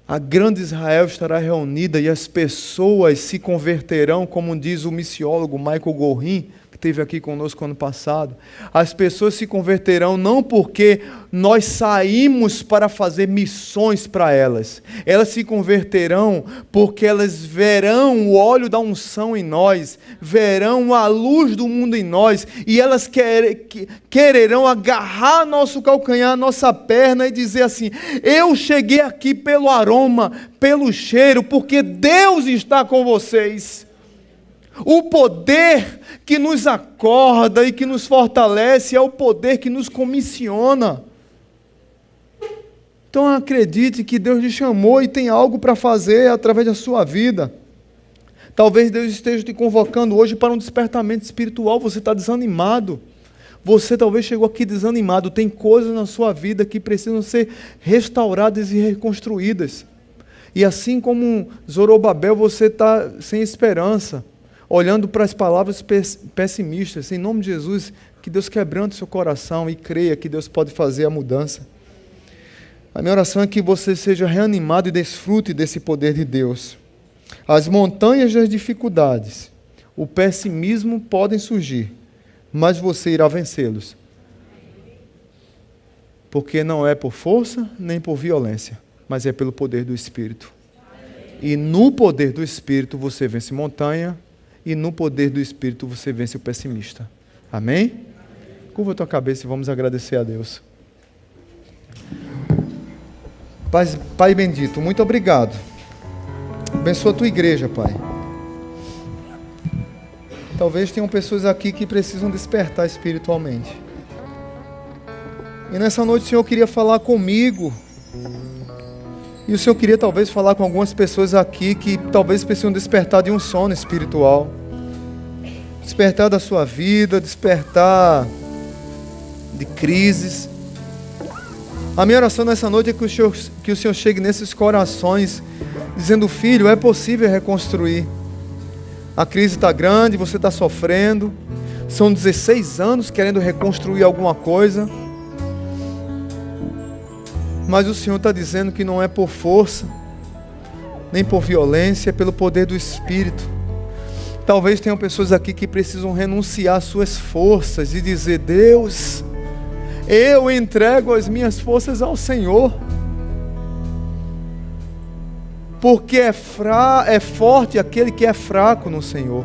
A grande Israel estará reunida e as pessoas se converterão, como diz o missiólogo Michael Gorin, que esteve aqui conosco ano passado. As pessoas se converterão não porque nós saímos para fazer missões para elas. Elas se converterão porque elas verão o óleo da unção em nós, verão a luz do mundo em nós, e elas quererão agarrar nosso calcanhar, nossa perna e dizer assim: eu cheguei aqui pelo aroma, pelo cheiro, porque Deus está com vocês. O poder que nos acorda e que nos fortalece é o poder que nos comissiona. Então acredite que Deus te chamou e tem algo para fazer através da sua vida. Talvez Deus esteja te convocando hoje para um despertamento espiritual. Você está desanimado. Você talvez chegou aqui desanimado. Tem coisas na sua vida que precisam ser restauradas e reconstruídas. E assim como Zorobabel, você está sem esperança, olhando para as palavras pessimistas. Em nome de Jesus, que Deus quebrante o seu coração e creia que Deus pode fazer a mudança. A minha oração é que você seja reanimado e desfrute desse poder de Deus. As montanhas das dificuldades, o pessimismo podem surgir, mas você irá vencê-los. Porque não é por força nem por violência, mas é pelo poder do Espírito. E no poder do Espírito você vence montanha, e no poder do Espírito você vence o pessimista. Amém? Curva a tua cabeça e vamos agradecer a Deus. Pai bendito, muito obrigado. Abençoa a tua igreja, Pai. Talvez tenham pessoas aqui que precisam despertar espiritualmente. E nessa noite o Senhor queria falar comigo. E o Senhor queria talvez falar com algumas pessoas aqui que talvez precisam despertar de um sono espiritual. Despertar da sua vida, despertar de crises. A minha oração nessa noite é que o Senhor chegue nesses corações dizendo: filho, é possível reconstruir. A crise está grande, você está sofrendo. São 16 anos querendo reconstruir alguma coisa. Mas o Senhor está dizendo que não é por força, nem por violência, é pelo poder do Espírito. Talvez tenham pessoas aqui que precisam renunciar às suas forças e dizer: Deus, eu entrego as minhas forças ao Senhor. Porque é forte aquele que é fraco no Senhor.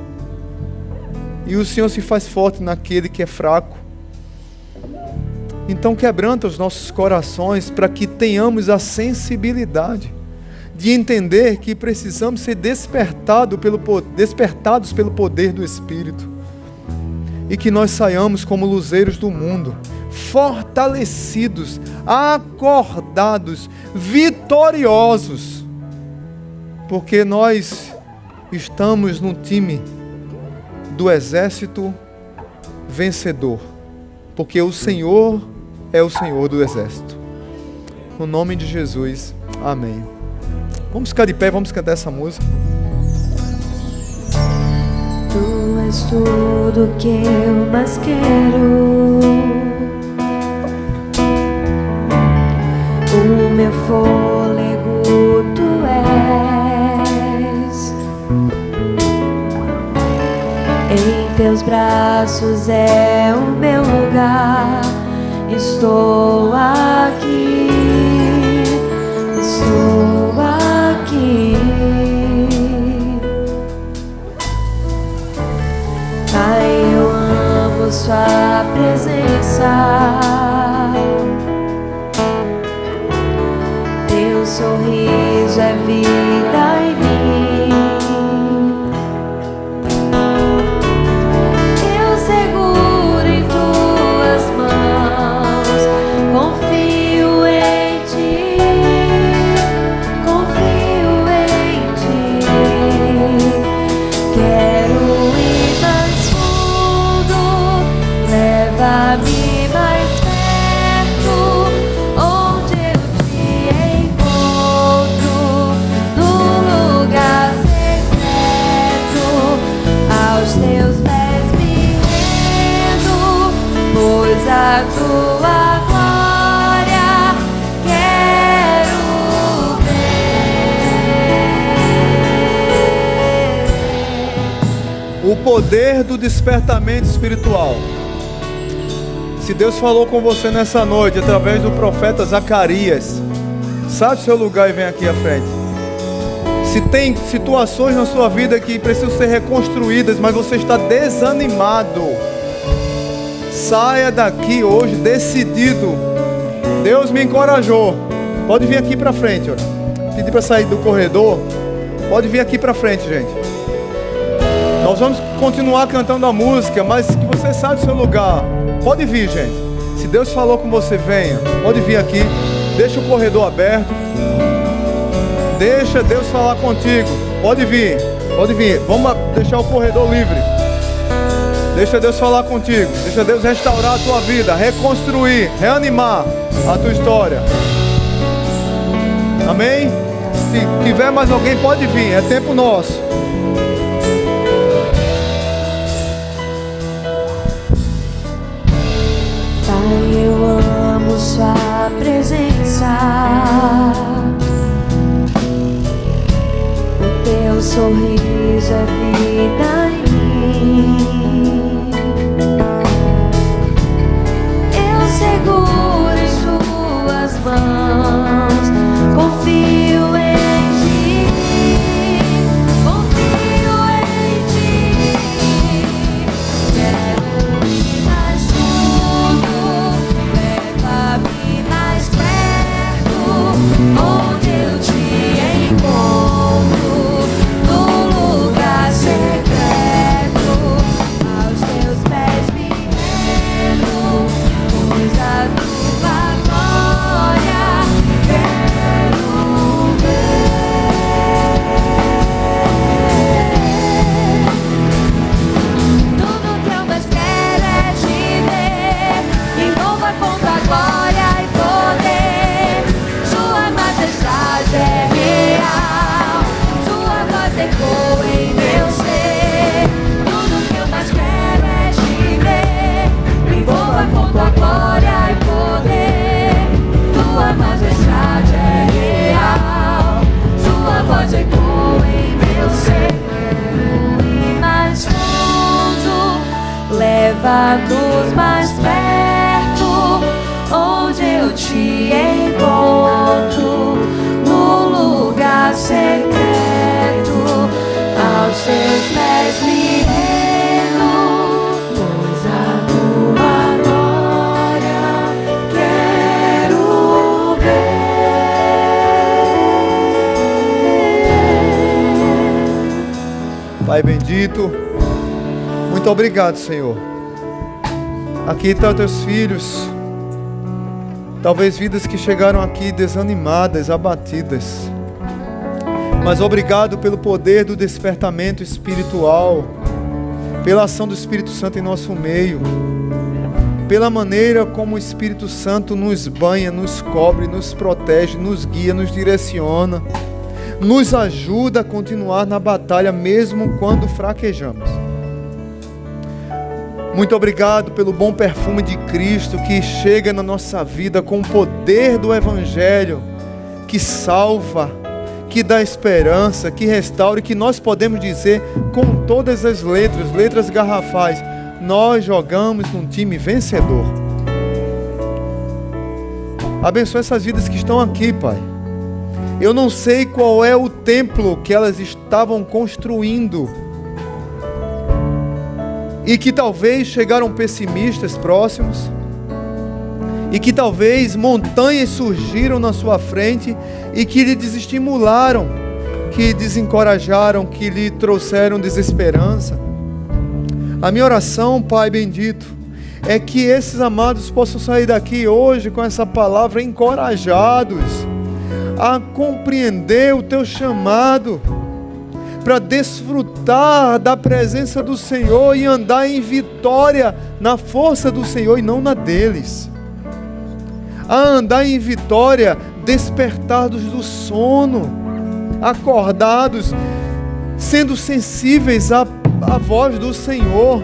E o Senhor se faz forte naquele que é fraco. Então quebranta os nossos corações para que tenhamos a sensibilidade de entender que precisamos ser despertados pelo poder do Espírito. E que nós saiamos como luzeiros do mundo, fortalecidos, acordados, vitoriosos. Porque nós estamos no time do exército vencedor. Porque o Senhor é o Senhor do exército. No nome de Jesus, amém. Vamos ficar de pé, vamos cantar essa música. Tu és tudo que eu mais quero, o meu fôlego tu és, em teus braços é o meu lugar, estou aqui, estou aqui. Pai, eu amo sua presença, teu sorriso é vida em mim. Eu seguro em tuas mãos, confio em ti, confio em ti. Quero ir mais fundo, leva-me mais perto, onde eu te encontro, no lugar secreto, aos teus pés me rendo, pois a tua glória quero ver. O poder do despertamento espiritual. Se Deus falou com você nessa noite através do profeta Zacarias, sai do seu lugar e vem aqui à frente. Se tem situações na sua vida que precisam ser reconstruídas, mas você está desanimado, saia daqui hoje decidido. Deus me encorajou. Pode vir aqui para frente, ó. Pedir para sair do corredor. Pode vir aqui para frente, gente. Nós vamos continuar cantando a música, mas que você saia do seu lugar. Pode vir, gente. Se Deus falou com você, venha. Pode vir aqui. Deixa o corredor aberto. Deixa Deus falar contigo. Pode vir. Pode vir. Vamos deixar o corredor livre. Deixa Deus falar contigo. Deixa Deus restaurar a tua vida, reconstruir, reanimar a tua história. Amém? Se tiver mais alguém, pode vir. É tempo nosso. Pai, eu amo sua presença, o teu sorriso é vida em mim. Eu seguro em tuas mãos, confio em ti, confio em ti. Quero ir mais fundo, leva-me mais perto, onde eu te encontro, no lugar secreto, aos teus pés me rendo, pois a tua glória quero ver. Tudo que eu mais quero é te ver, envolva com tua glória e poder. Sua majestade é real, sua voz ecoa em meu ser. Tudo que eu mais quero é te ver, envolva com tua glória e poder. Tua majestade é real, sua voz ecoa em meu ser. Quero ir mais fundo, leva-nos mais perto, onde eu te encontro, no lugar secreto, aos teus pés me rendo, pois a tua glória quero ver. Pai bendito, muito obrigado, Senhor. Aqui estão teus filhos, talvez vidas que chegaram aqui desanimadas, abatidas, mas obrigado pelo poder do despertamento espiritual, pela ação do Espírito Santo em nosso meio, pela maneira como o Espírito Santo nos banha, nos cobre, nos protege, nos guia, nos direciona. nos ajuda a continuar na batalha mesmo quando fraquejamos. Muito obrigado pelo bom perfume de Cristo que chega na nossa vida com o poder do Evangelho, que salva, que dá esperança, que restaura, e que nós podemos dizer com todas as letras garrafais: nós jogamos num time vencedor. Abençoa essas vidas que estão aqui, Pai. Eu não sei qual é o templo que elas estavam construindo e que talvez chegaram pessimistas próximos, e que talvez montanhas surgiram na sua frente e que lhe desestimularam, que desencorajaram, que lhe trouxeram desesperança. A minha oração, Pai bendito, é que esses amados possam sair daqui hoje com essa palavra encorajados a compreender o Teu chamado, para desfrutar da presença do Senhor e andar em vitória na força do Senhor e não na deles. A andar em vitória, despertados do sono, acordados, sendo sensíveis à voz do Senhor,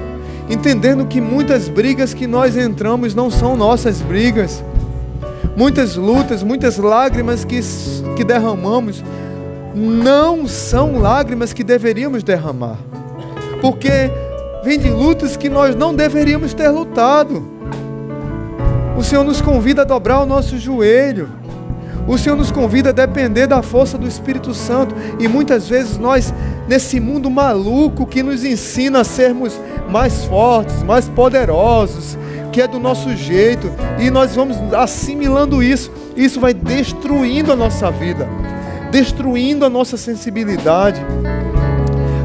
entendendo que muitas brigas que nós entramos não são nossas brigas, muitas lutas, muitas lágrimas que derramamos não são lágrimas que deveríamos derramar, porque vem de lutas que nós não deveríamos ter lutado. O Senhor nos convida a dobrar o nosso joelho, o Senhor nos convida a depender da força do Espírito Santo, e muitas vezes nós, nesse mundo maluco que nos ensina a sermos mais fortes, mais poderosos, que é do nosso jeito, e nós vamos assimilando isso, isso vai destruindo a nossa vida, destruindo a nossa sensibilidade.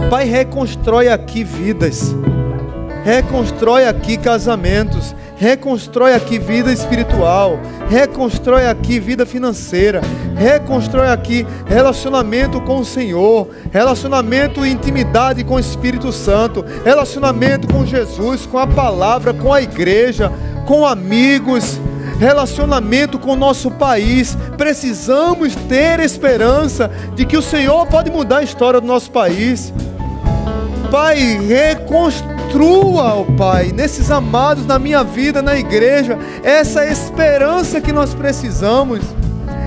Pai, reconstrói aqui vidas, reconstrói aqui casamentos, reconstrói aqui vida espiritual, reconstrói aqui vida financeira, reconstrói aqui relacionamento com o Senhor, relacionamento e intimidade com o Espírito Santo, relacionamento com Jesus, com a palavra, com a igreja, com amigos, relacionamento com o nosso país. Precisamos ter esperança de que o Senhor pode mudar a história do nosso país. Pai, reconstrua, ó Pai, nesses amados, na minha vida, na igreja, essa esperança que nós precisamos,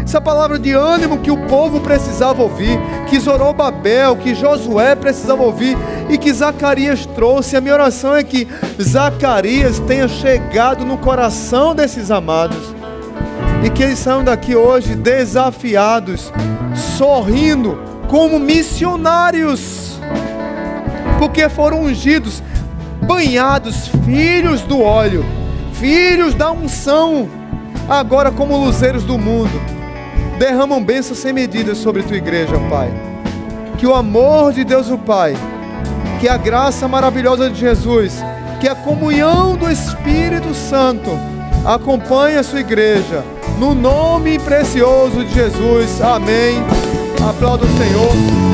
essa palavra de ânimo que o povo precisava ouvir, que Zorobabel, que Josué precisava ouvir e que Zacarias trouxe. A minha oração é que Zacarias tenha chegado no coração desses amados e que eles saiam daqui hoje desafiados, sorrindo como missionários, porque foram ungidos, banhados, filhos do óleo, filhos da unção, agora como luzeiros do mundo, derramam bênçãos sem medida sobre tua igreja, Pai. Que o amor de Deus o Pai, que a graça maravilhosa de Jesus, que a comunhão do Espírito Santo acompanhe a sua igreja, no nome precioso de Jesus. Amém. Aplauda o Senhor.